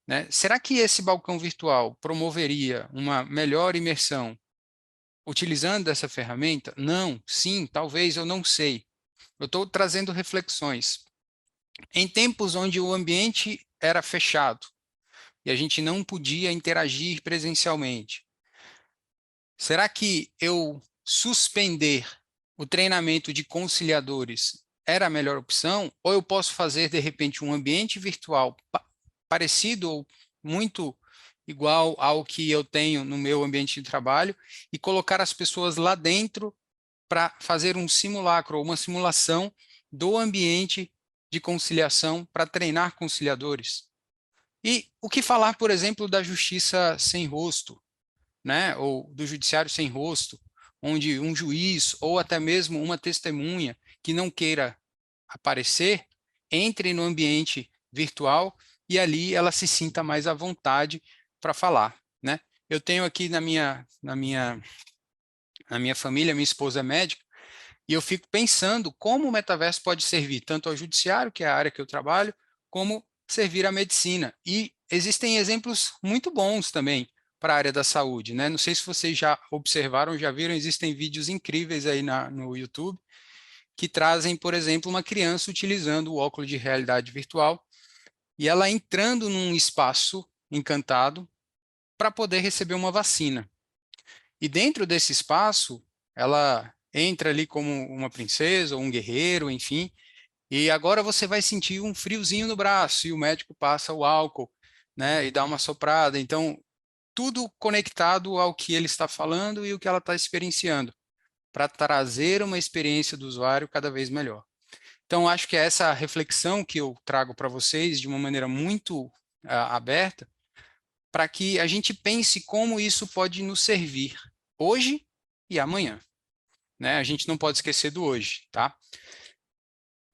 né? Será que esse balcão virtual promoveria uma melhor imersão utilizando essa ferramenta? Não, sim, talvez, eu não sei. Eu estou trazendo reflexões. Em tempos onde o ambiente era fechado e a gente não podia interagir presencialmente, será que eu suspender o treinamento de conciliadores era a melhor opção? Ou eu posso fazer, de repente, um ambiente virtual parecido ou muito igual ao que eu tenho no meu ambiente de trabalho e colocar as pessoas lá dentro para fazer um simulacro ou uma simulação do ambiente de conciliação para treinar conciliadores. E o que falar, por exemplo, da justiça sem rosto, né? Ou do judiciário sem rosto, onde um juiz ou até mesmo uma testemunha que não queira aparecer entre no ambiente virtual e ali ela se sinta mais à vontade para falar, né? Eu tenho aqui na minha família, minha esposa é médica, e eu fico pensando como o metaverso pode servir tanto ao judiciário, que é a área que eu trabalho, como servir à medicina. E existem exemplos muito bons também para a área da saúde, né? Não sei se vocês já observaram, já viram, existem vídeos incríveis aí no YouTube que trazem, por exemplo, uma criança utilizando o óculos de realidade virtual e ela entrando num espaço encantado para poder receber uma vacina. E dentro desse espaço, ela entra ali como uma princesa ou um guerreiro, enfim, e agora você vai sentir um friozinho no braço e o médico passa o álcool, né, e dá uma soprada. Então, tudo conectado ao que ele está falando e o que ela está experienciando, para trazer uma experiência do usuário cada vez melhor. Então, acho que é essa reflexão que eu trago para vocês de uma maneira muito aberta, para que a gente pense como isso pode nos servir hoje e amanhã, né? A gente não pode esquecer do hoje, tá?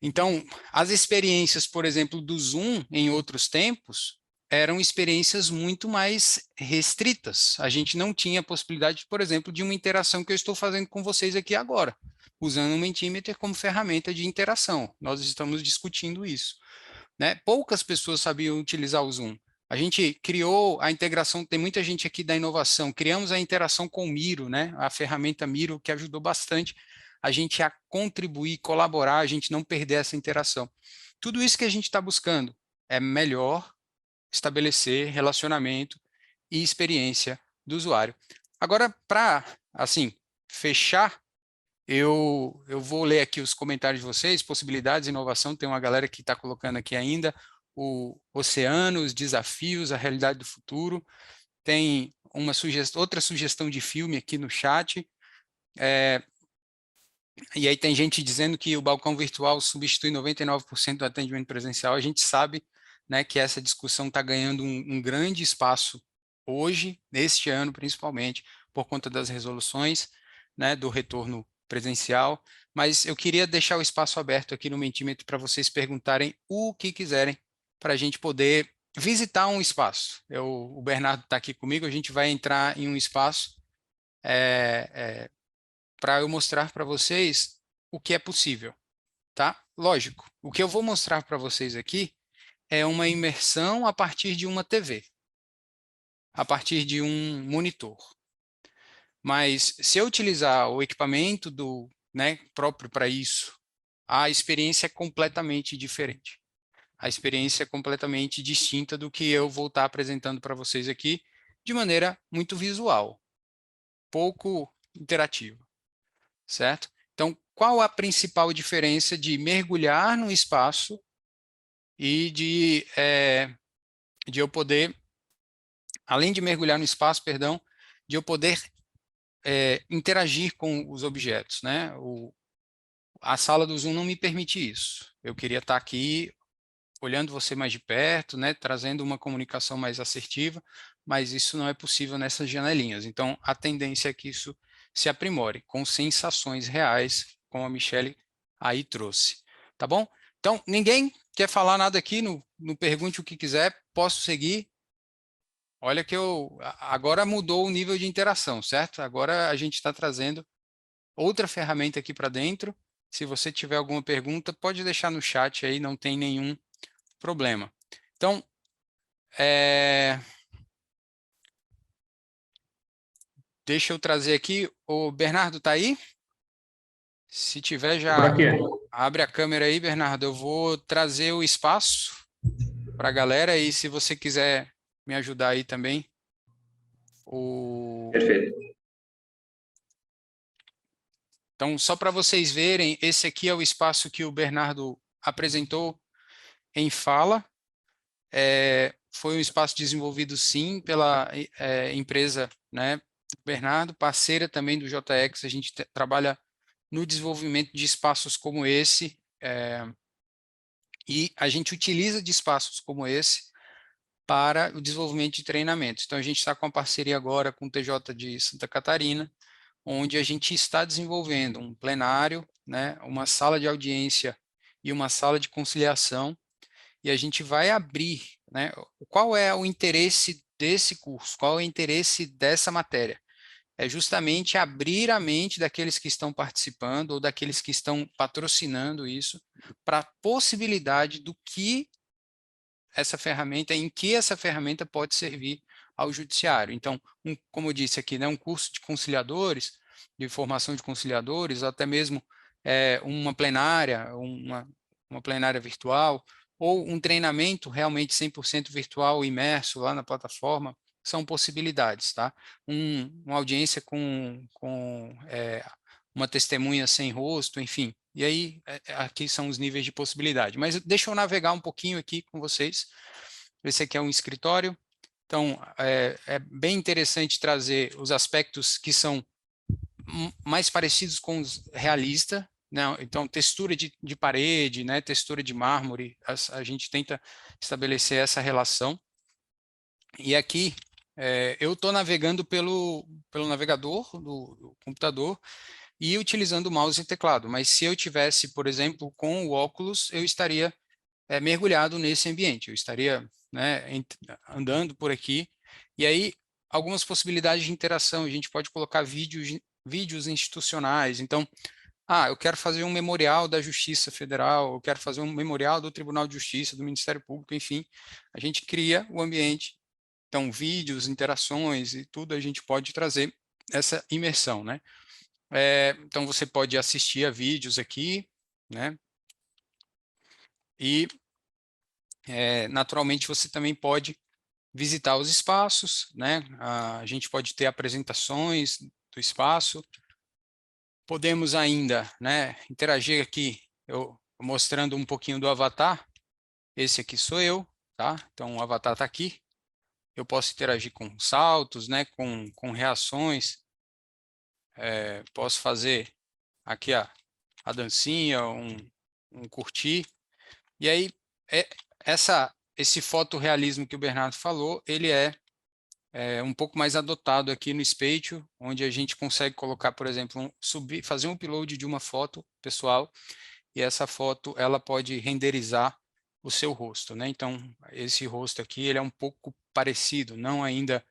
Então, as experiências, por exemplo, do Zoom em outros tempos, eram experiências muito mais restritas. A gente não tinha a possibilidade, por exemplo, de uma interação que eu estou fazendo com vocês aqui agora. usando o Mentimeter como ferramenta de interação. Nós estamos discutindo isso, né? Poucas pessoas sabiam utilizar o Zoom. A gente criou a integração, tem muita gente aqui da inovação, criamos a interação com o Miro, né? A ferramenta Miro, que ajudou bastante a gente a contribuir, colaborar, a gente não perder essa interação. Tudo isso que a gente está buscando é melhor estabelecer relacionamento e experiência do usuário. Agora, para, assim, fechar, eu vou ler aqui os comentários de vocês, possibilidades, inovação, tem uma galera que está colocando aqui ainda, o oceano, os desafios, a realidade do futuro, tem uma outra sugestão de filme aqui no chat, e aí tem gente dizendo que o balcão virtual substitui 99% do atendimento presencial. A gente sabe, né, que essa discussão está ganhando um grande espaço hoje, neste ano principalmente, por conta das resoluções, né, do retorno presencial. Mas eu queria deixar o espaço aberto aqui no Mentimeter para vocês perguntarem o que quiserem, para a gente poder visitar um espaço. O Bernardo está aqui comigo, a gente vai entrar em um espaço para eu mostrar para vocês o que é possível, tá? Lógico, o que eu vou mostrar para vocês aqui é uma imersão a partir de uma TV, a partir de um monitor. Mas se eu utilizar o equipamento né, próprio para isso, a experiência é completamente diferente. A experiência é completamente distinta do que eu vou estar apresentando para vocês aqui, de maneira muito visual, pouco interativa, certo? Então, qual a principal diferença de mergulhar no espaço e de eu poder, além de mergulhar no espaço, perdão, de eu poder interagir com os objetos, né? A sala do Zoom não me permite isso. Eu queria estar aqui olhando você mais de perto, né? Trazendo uma comunicação mais assertiva, mas isso não é possível nessas janelinhas. Então, a tendência é que isso se aprimore com sensações reais, como a Michelle aí trouxe. Tá bom? Então, ninguém quer falar nada aqui no Pergunte o que quiser, posso seguir. Olha que agora mudou o nível de interação, certo? Agora a gente está trazendo outra ferramenta aqui para dentro. Se você tiver alguma pergunta, pode deixar no chat aí, não tem nenhum problema. Então, deixa eu trazer aqui. O Bernardo está aí? Se tiver, Por já aqui. abre a câmera aí, Bernardo. Eu vou trazer o espaço para a galera e se você quiser me ajudar aí também. Perfeito. Então, só para vocês verem, esse aqui é o espaço que o Bernardo apresentou em fala. Foi um espaço desenvolvido, sim, pela empresa, né, Bernardo, parceira também do JX. A gente trabalha no desenvolvimento de espaços como esse, e a gente utiliza de espaços como esse para o desenvolvimento de treinamentos. Então, a gente está com uma parceria agora com o TJ de Santa Catarina, onde a gente está desenvolvendo um plenário, né, uma sala de audiência e uma sala de conciliação, e a gente vai abrir, né, qual é o interesse desse curso, qual é o interesse dessa matéria. É justamente abrir a mente daqueles que estão participando ou daqueles que estão patrocinando isso para a possibilidade do que essa ferramenta, em que essa ferramenta pode servir ao judiciário. Então, como eu disse aqui, né, um curso de conciliadores, de formação de conciliadores, ou até mesmo uma plenária, uma plenária virtual, ou um treinamento realmente 100% virtual, imerso lá na plataforma, são possibilidades, tá? Uma audiência com uma testemunha sem rosto, enfim. E aí, aqui são os níveis de possibilidade. Mas deixa eu navegar um pouquinho aqui com vocês. Esse aqui é um escritório. Então, é bem interessante trazer os aspectos que são mais parecidos com os realista, né? Então, textura de parede, né? Textura de mármore, a gente tenta estabelecer essa relação. E aqui, eu estou navegando pelo navegador do computador, e utilizando o mouse e teclado. Mas se eu tivesse, por exemplo, com o óculos, eu estaria mergulhado nesse ambiente. Eu estaria, né, andando por aqui. E aí, algumas possibilidades de interação. A gente pode colocar vídeos institucionais. Então, eu quero fazer um memorial da Justiça Federal, eu quero fazer um memorial do Tribunal de Justiça, do Ministério Público, enfim, a gente cria o ambiente, então vídeos, interações e tudo a gente pode trazer essa imersão, né? Então você pode assistir a vídeos aqui, né? E naturalmente você também pode visitar os espaços, né? A gente pode ter apresentações do espaço. Podemos ainda, né, interagir aqui, eu mostrando um pouquinho do avatar. Esse aqui sou eu, tá? Então o avatar está aqui. Eu posso interagir com saltos, né, com reações. Posso fazer aqui a dancinha, um curtir. E aí, é, esse fotorrealismo que o Bernardo falou, ele um pouco mais adotado aqui no Spatial, onde a gente consegue colocar, por exemplo, fazer um upload de uma foto pessoal, e essa foto ela pode renderizar o seu rosto, né? Então, esse rosto aqui, ele é um pouco parecido, não ainda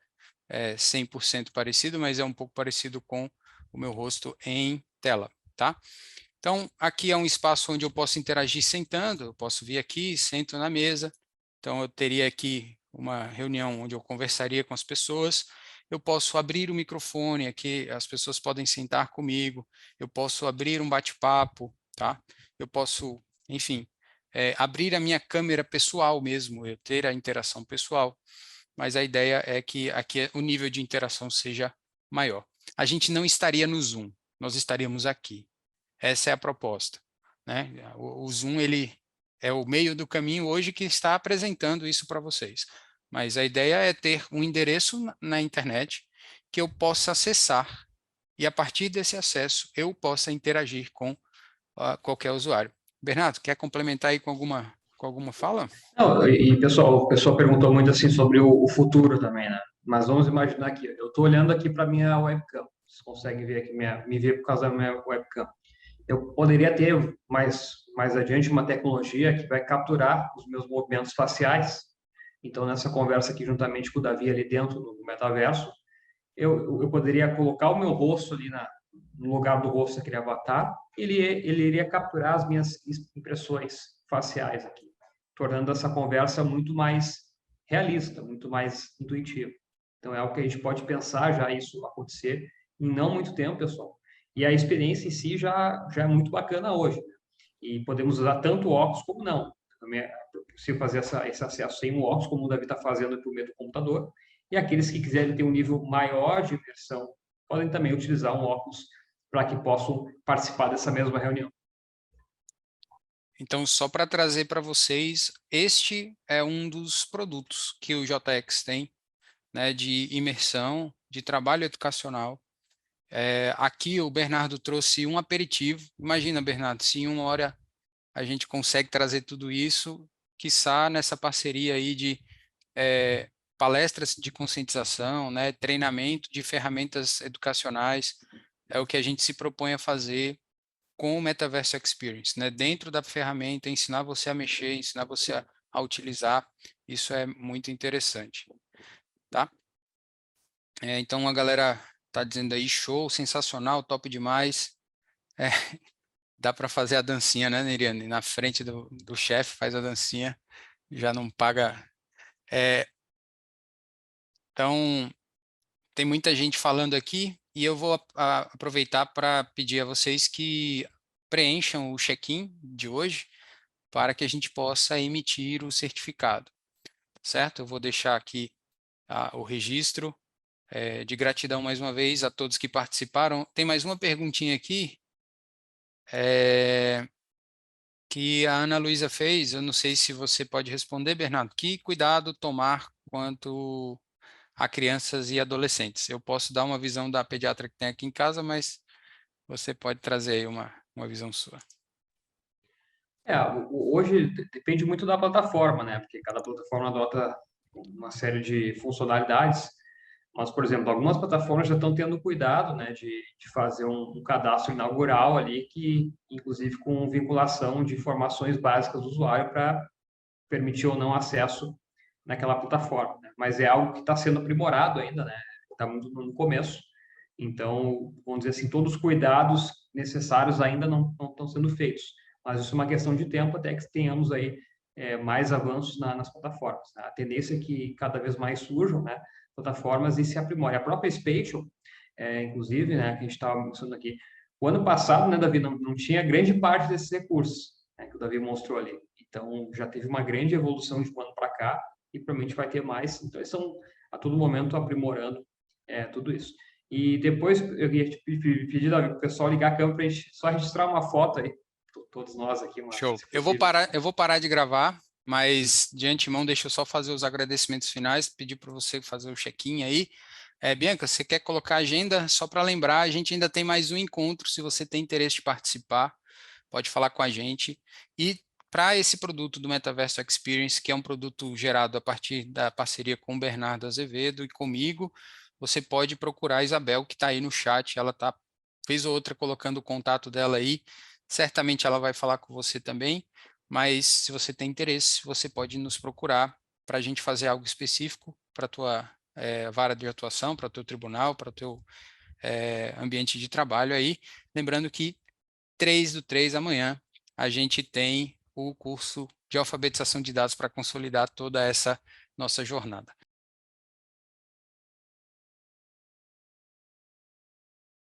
100% parecido, mas é um pouco parecido com o meu rosto em tela, tá? Então, aqui é um espaço onde eu posso interagir sentando, eu posso vir aqui, sento na mesa, então eu teria aqui uma reunião onde eu conversaria com as pessoas, eu posso abrir o microfone aqui, as pessoas podem sentar comigo, eu posso abrir um bate-papo, tá? Eu posso, enfim, abrir a minha câmera pessoal mesmo, eu ter a interação pessoal, mas a ideia é que aqui o nível de interação seja maior. A gente não estaria no Zoom, nós estaríamos aqui. Essa é a proposta, né? O Zoom ele é o meio do caminho hoje que está apresentando isso para vocês. Mas a ideia é ter um endereço na internet que eu possa acessar e a partir desse acesso eu possa interagir com qualquer usuário. Bernardo, quer complementar aí com alguma fala? Não, e pessoal, o pessoal perguntou muito assim sobre o futuro também, né? Mas vamos imaginar aqui, eu estou olhando aqui para minha webcam. Vocês conseguem ver aqui me ver por causa da minha webcam. Eu poderia ter mais adiante uma tecnologia que vai capturar os meus movimentos faciais. Então, nessa conversa aqui, juntamente com o Davi ali dentro do metaverso, eu poderia colocar o meu rosto ali no lugar do rosto daquele avatar, ele iria capturar as minhas impressões faciais aqui, tornando essa conversa muito mais realista, muito mais intuitiva. Então, é algo que a gente pode pensar já isso acontecer em não muito tempo, pessoal. E a experiência em si já é muito bacana hoje. E podemos usar tanto o óculos como não. Também é possível fazer esse acesso sem o óculos, como o Davi está fazendo por meio do computador. E aqueles que quiserem ter um nível maior de imersão podem também utilizar um óculos para que possam participar dessa mesma reunião. Então, só para trazer para vocês, este é um dos produtos que o JX tem, né, de imersão, de trabalho educacional. Aqui o Bernardo trouxe um aperitivo. Imagina, Bernardo, se em uma hora a gente consegue trazer tudo isso, quiçá nessa parceria aí de palestras de conscientização, né, treinamento de ferramentas educacionais, é o que a gente se propõe a fazer com o Metaverse Experience, né? Dentro da ferramenta, ensinar você a mexer, ensinar você a utilizar, isso é muito interessante, tá? Então a galera tá dizendo aí, show, sensacional, top demais. É, dá para fazer a dancinha, né, Neriane? Na frente do chefe, faz a dancinha, já não paga. Então, tem muita gente falando aqui e eu vou aproveitar para pedir a vocês que preencham o check-in de hoje para que a gente possa emitir o certificado, certo? Eu vou deixar aqui o registro de gratidão mais uma vez a todos que participaram. Tem mais uma perguntinha aqui que a Ana Luísa fez, eu não sei se você pode responder, Bernardo. Que cuidado tomar quanto a crianças e adolescentes? Eu posso dar uma visão da pediatra que tem aqui em casa, mas você pode trazer aí uma visão sua. Hoje depende muito da plataforma, né? Porque cada plataforma adota uma série de funcionalidades. Mas, por exemplo, algumas plataformas já estão tendo cuidado, né, de fazer um cadastro inaugural ali, que, inclusive, com vinculação de informações básicas do usuário para permitir ou não acesso naquela plataforma, né? Mas é algo que está sendo aprimorado ainda, né? Está muito no começo. Então, vamos dizer assim, todos os cuidados necessários ainda não estão sendo feitos. Mas isso é uma questão de tempo até que tenhamos aí mais avanços nas plataformas, né? A tendência é que cada vez mais surjam, né, plataformas e se aprimorem. A própria Spatial, inclusive, né, que a gente estava mencionando aqui, o ano passado, né, Davi, não tinha grande parte desses recursos, né, que o Davi mostrou ali. Então, já teve uma grande evolução de um ano para cá e provavelmente vai ter mais. Então, eles estão a todo momento aprimorando tudo isso. E depois eu ia te pedir, Davi, para o pessoal ligar a câmera para a gente só registrar uma foto aí, todos nós aqui, Show. se Eu vou possível. parar, eu vou parar de gravar, mas de antemão deixa eu só fazer os agradecimentos finais, pedir para você fazer o check-in aí. Bianca, você quer colocar a agenda? Só para lembrar, a gente ainda tem mais um encontro, se você tem interesse de participar, pode falar com a gente. E para esse produto do Metaverso Experience, que é um produto gerado a partir da parceria com o Bernardo Azevedo e comigo, você pode procurar a Isabel, que está aí no chat, ela tá, fez outra colocando o contato dela aí, certamente ela vai falar com você também, mas se você tem interesse, você pode nos procurar para a gente fazer algo específico para a tua vara de atuação, para o teu tribunal, para o teu ambiente de trabalho aí. Lembrando que 3/3 amanhã a gente tem o curso de alfabetização de dados para consolidar toda essa nossa jornada.